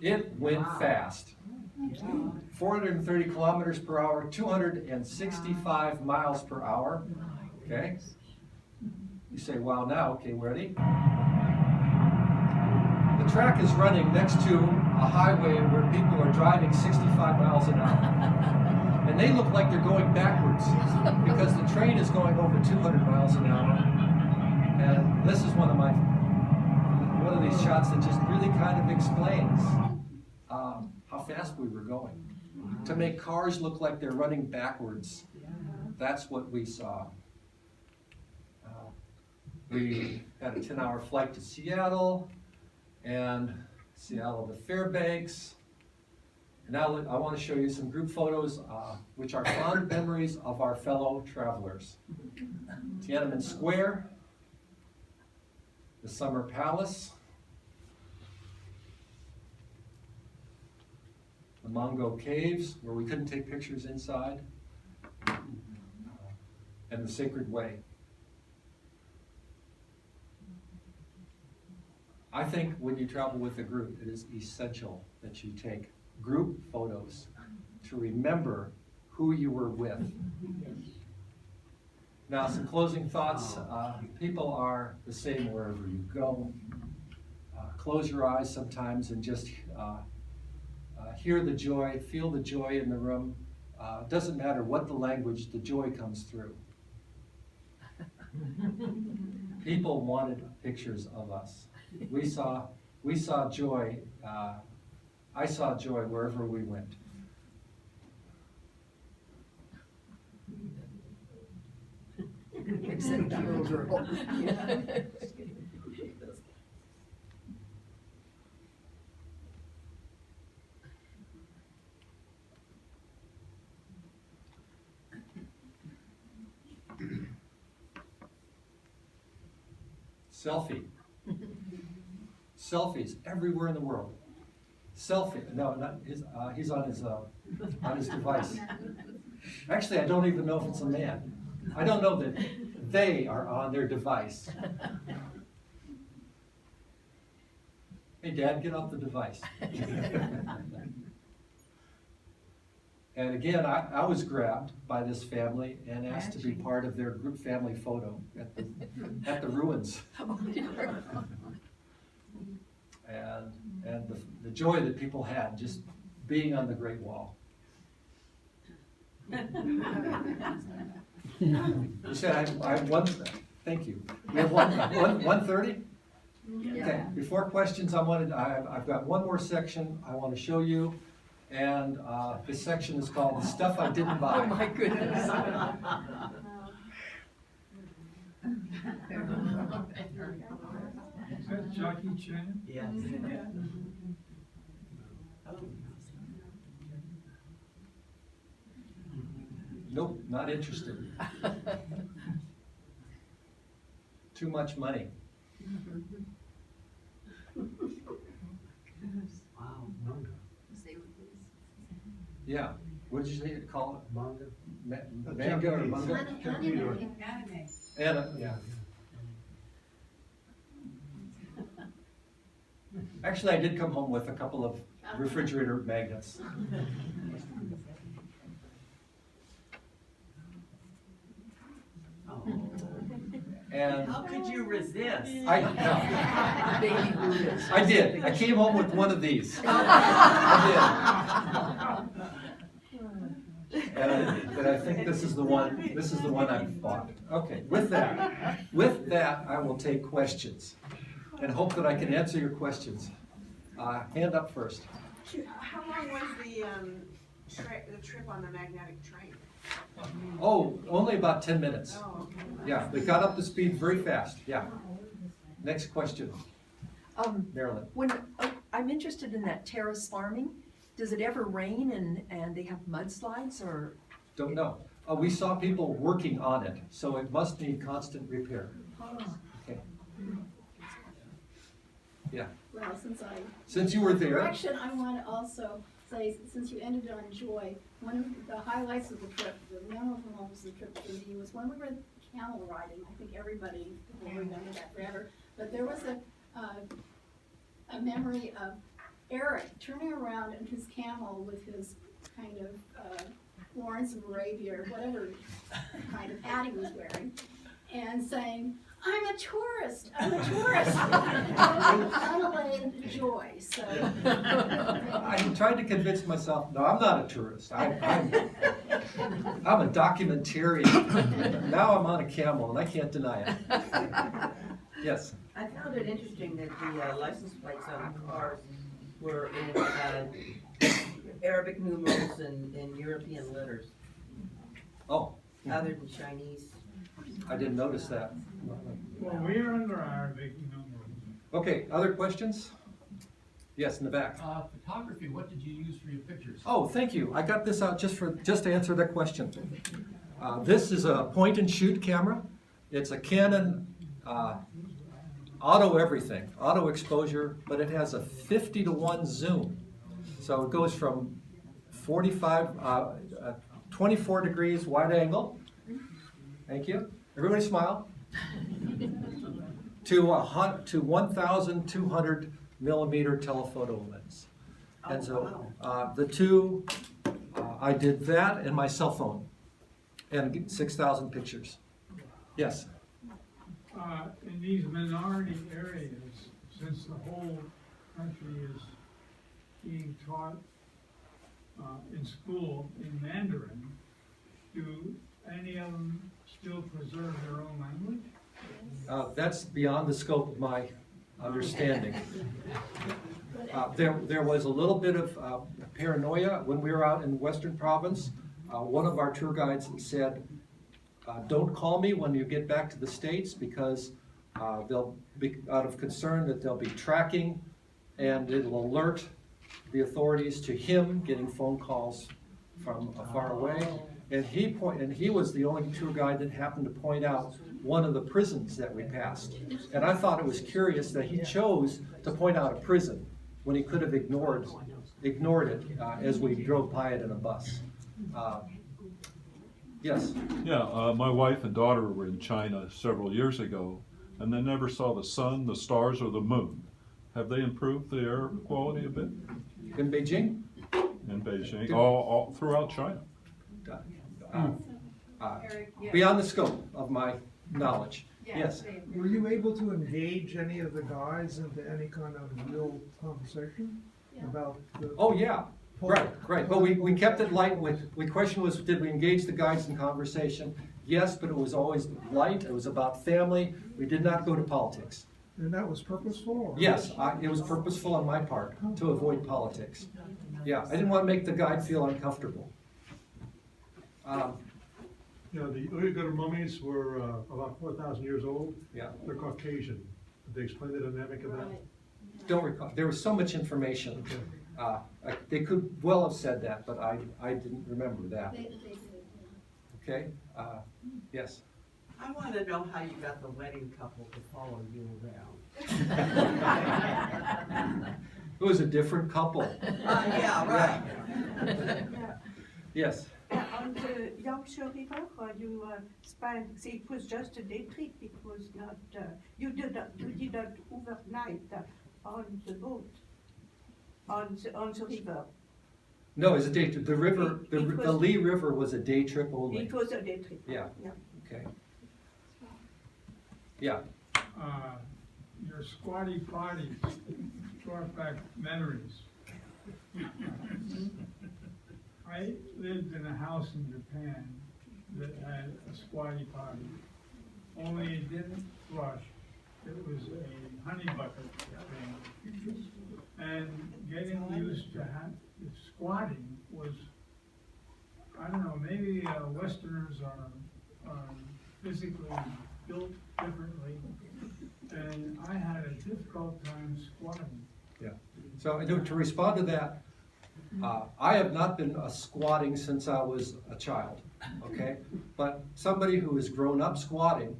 Speaker 1: it went fast. 430 kilometers per hour, 265 miles per hour. Okay? You say, wow, now, okay, ready? The track is running next to a highway where people are driving 65 miles an hour. And they look like they're going backwards because the train is going over 200 miles an hour. And this is one of these shots that just really kind of explains how fast we were going. To make cars look like they're running backwards. That's what we saw. We had a 10-hour flight to Seattle, and Seattle to Fairbanks. And now I want to show you some group photos, which are fond memories of our fellow travelers. Tiananmen Square, the Summer Palace, the Mongo Caves, where we couldn't take pictures inside, and the Sacred Way. I think when you travel with a group, it is essential that you take group photos to remember who you were with. Now, some closing thoughts. People are the same wherever you go. Close your eyes sometimes and just hear the joy, feel the joy in the room. Doesn't matter what the language, the joy comes through. People wanted pictures of us. We saw joy. I saw joy wherever we went.
Speaker 6: Except the little girl.
Speaker 1: Selfie. Selfies everywhere in the world. Selfie. No, not his. He's on his device. Actually, I don't even know if it's a man. I don't know that they are on their device. Hey, Dad, get off the device. And again, I was grabbed by this family and asked to be part of their group family photo at the ruins. And the joy that people had just being on the Great Wall. You said I have one, thank you. We have 1:30? Okay, before questions, I've got one more section I want to show you. And this section is called The Stuff I Didn't Buy.
Speaker 6: Oh my goodness.
Speaker 7: Is that Jackie Chan?
Speaker 5: Yes.
Speaker 1: Nope, not interested. Too much money.
Speaker 5: Wow.
Speaker 1: Yeah, what did you say you call it?
Speaker 8: Manga.
Speaker 1: Manga or manga?
Speaker 3: Anime.
Speaker 1: Yeah. Actually, I did come home with a couple of refrigerator magnets.
Speaker 5: Oh.
Speaker 1: And
Speaker 5: How could you resist?
Speaker 6: Baby Buddhas.
Speaker 1: I did. I came home with one of these. I did. And I think this is the one. This is the one I bought. Okay. With that, I will take questions, and hope that I can answer your questions. Hand up first.
Speaker 9: How long was the trip on the magnetic train?
Speaker 1: Oh, only about 10 minutes.
Speaker 9: Oh, okay.
Speaker 1: Yeah, we got up to speed very fast. Yeah. Next question, Marilyn.
Speaker 6: I'm interested in that terrace farming. Does it ever rain and they have mudslides or?
Speaker 1: Don't know. We saw people working on it, so it must need constant repair. Okay. Yeah.
Speaker 4: Well,
Speaker 1: Since you were there,
Speaker 4: correction, I want to also say, since you ended on joy, one of the highlights of the trip, the memorable moments of the trip for me was when we were camel riding. I think everybody will remember that forever. But there was a memory of Eric turning around in his camel with his kind of Lawrence of Arabia or whatever kind of hat he was wearing, and saying, "I'm a tourist, I'm a tourist." Unallayed joy, so.
Speaker 1: I tried to convince myself, no, I'm not a tourist. I'm a documentarian. Now I'm on a camel, and I can't deny it. Yes.
Speaker 10: I found it interesting that the license plates on the cars were in Arabic numerals and European letters,
Speaker 1: Oh,
Speaker 10: other than Chinese.
Speaker 1: I didn't notice that.
Speaker 7: Well, we are under Arabic numerals.
Speaker 1: Okay, other questions? Yes, in the back.
Speaker 11: Photography, what did you use for your pictures?
Speaker 1: Oh, thank you. I got this out just to answer that question. This is a point and shoot camera. It's a Canon auto everything, auto exposure, but it has a 50-to-1 zoom. So it goes from 24 degrees wide angle. Thank you. Everybody smile. to 1,200 millimeter telephoto lens. And so the two, I did that and my cell phone, and 6,000 pictures. Yes.
Speaker 7: In these minority areas, since the whole country is being taught in school in Mandarin, do any of them still preserve their own language?
Speaker 1: That's beyond the scope of my understanding. There was a little bit of paranoia when we were out in Western Province. One of our tour guides said, don't call me when you get back to the States, because they'll be out of concern that they'll be tracking, and it'll alert the authorities to him getting phone calls from far away. And he was the only tour guide that happened to point out one of the prisons that we passed. And I thought it was curious that he chose to point out a prison when he could have ignored it as we drove by it in a bus. Yes?
Speaker 12: Yeah, my wife and daughter were in China several years ago, and they never saw the sun, the stars, or the moon. Have they improved the air quality a bit?
Speaker 1: In Beijing?
Speaker 12: in Beijing, all throughout China.
Speaker 3: Eric, yeah.
Speaker 1: Beyond the scope of my knowledge, yes.
Speaker 8: Were you able to engage any of the guides into any kind of real conversation about the?
Speaker 1: Oh, yeah, right, but we kept it light with, the question was, did we engage the guides in conversation? Yes, but it was always light, it was about family, we did not go to politics.
Speaker 8: And that was purposeful? Or?
Speaker 1: Yes, it was purposeful on my part to avoid politics. Yeah, I didn't want to make the guide feel uncomfortable.
Speaker 13: You know, the Uyghur mummies were about 4,000 years old.
Speaker 1: Yeah.
Speaker 13: They're Caucasian. Did they explain the dynamic of that?
Speaker 1: Don't recall, there was so much information. They could well have said that, but I didn't remember that.
Speaker 4: They did, yeah.
Speaker 1: Okay, yes.
Speaker 5: I want to know how you got the wedding couple to follow you around.
Speaker 1: It was a different couple.
Speaker 5: Yeah, right.
Speaker 1: Yes.
Speaker 14: On the Yangtze River, you spent, see, it was just a day trip, it was not, you did not overnight on the boat, on the river.
Speaker 1: No, it's a day trip. The river, the
Speaker 14: It was-
Speaker 1: Lee River was a day trip only.
Speaker 14: It was a day trip.
Speaker 1: Yeah.
Speaker 14: Yeah.
Speaker 1: Okay. Yeah.
Speaker 7: Your squatty potties brought back memories. I lived in a house in Japan that had a squatty potty, only it didn't flush. It was a honey bucket thing. And getting used to squatting was, I don't know, maybe Westerners are physically built differently, and I had a difficult time squatting.
Speaker 1: Yeah. So to respond to that, I have not been squatting since I was a child, okay? But somebody who has grown up squatting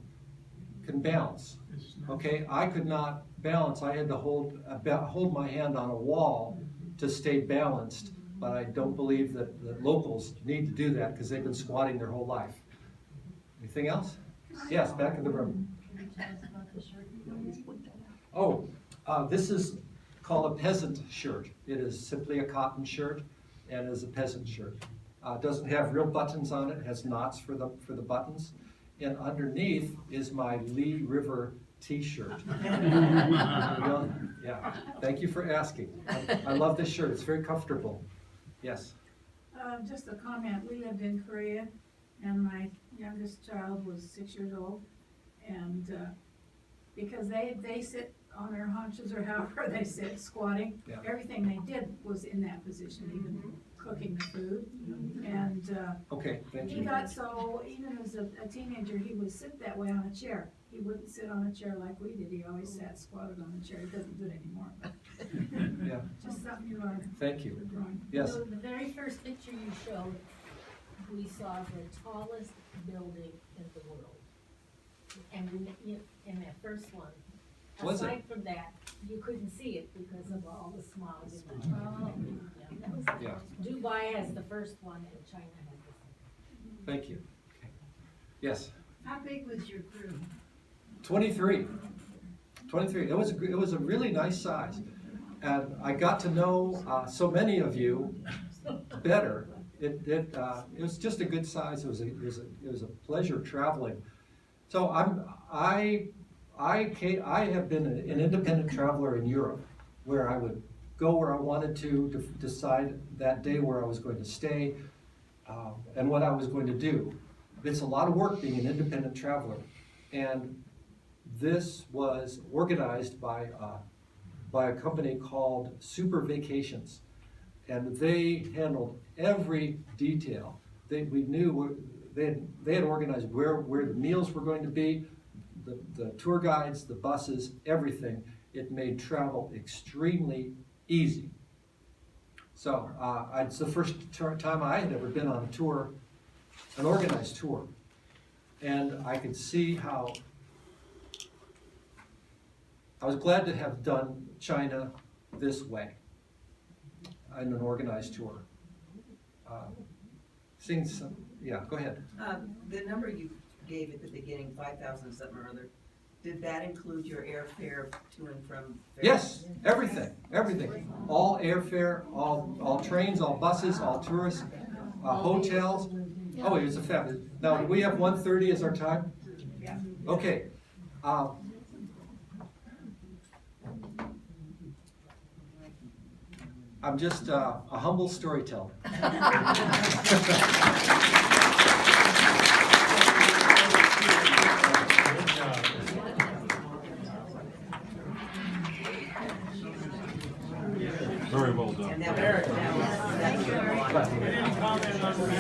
Speaker 1: can balance, okay? I could not balance. I had to hold my hand on a wall to stay balanced, but I don't believe that the locals need to do that because they've been squatting their whole life. Anything else? Yes, back in the room. Oh, this is called a peasant shirt. It is simply a cotton shirt and is a peasant shirt. It doesn't have real buttons on it. It has knots for the buttons. And underneath is my Lee River t-shirt. Yeah, thank you for asking. I love this shirt. It's very comfortable. Yes.
Speaker 3: Just a comment, we lived in Korea, and my youngest child was 6 years old, and, because they sit on their haunches or however they sit, squatting,
Speaker 1: Yeah.
Speaker 3: everything they did was in that position, even cooking the food, and,
Speaker 1: Okay, thank
Speaker 3: he
Speaker 1: you.
Speaker 3: got so, even as a teenager, he would sit that way on a chair. He wouldn't sit on a chair like we did, he always sat squatted on a chair, he doesn't do it anymore, but
Speaker 1: Yeah,
Speaker 3: just something you learn.
Speaker 1: thank you.
Speaker 3: with drawing.
Speaker 1: Yes.
Speaker 15: So the very first picture you showed, we saw the tallest building in the world. And in that first one,
Speaker 1: Was it?
Speaker 15: aside from that, you couldn't see it because of all the smog in the
Speaker 1: Yeah,
Speaker 15: Dubai has the first one and China has the second.
Speaker 1: thank you. Okay. Yes.
Speaker 3: How big was your crew?
Speaker 1: 23. 23. It was a really nice size. And I got to know so many of you better. It was just a good size. It was a pleasure traveling. So I have been an independent traveler in Europe, where I would go where I wanted to decide that day where I was going to stay and what I was going to do. It's a lot of work being an independent traveler, and this was organized by a company called Super Vacations, and they handled every detail. They had organized where the meals were going to be, the tour guides, the buses, everything. It made travel extremely easy. So it's the first time I had ever been on a tour, an organized tour, and I could see how I was glad to have done China this way in an organized tour. Yeah, go ahead.
Speaker 10: The number you gave at the beginning, 5,000 something or other, Did that include your airfare to and from?
Speaker 1: Yes, everything, everything. All airfare, all trains, all buses, all tourists, hotels. Oh, it was a fabulous. Now, do we have 1:30 as our time?
Speaker 10: Yeah.
Speaker 1: Okay. I'm just a humble storyteller.
Speaker 12: Very well done.
Speaker 10: And now Eric, now, that's your.
Speaker 7: Any comment on that?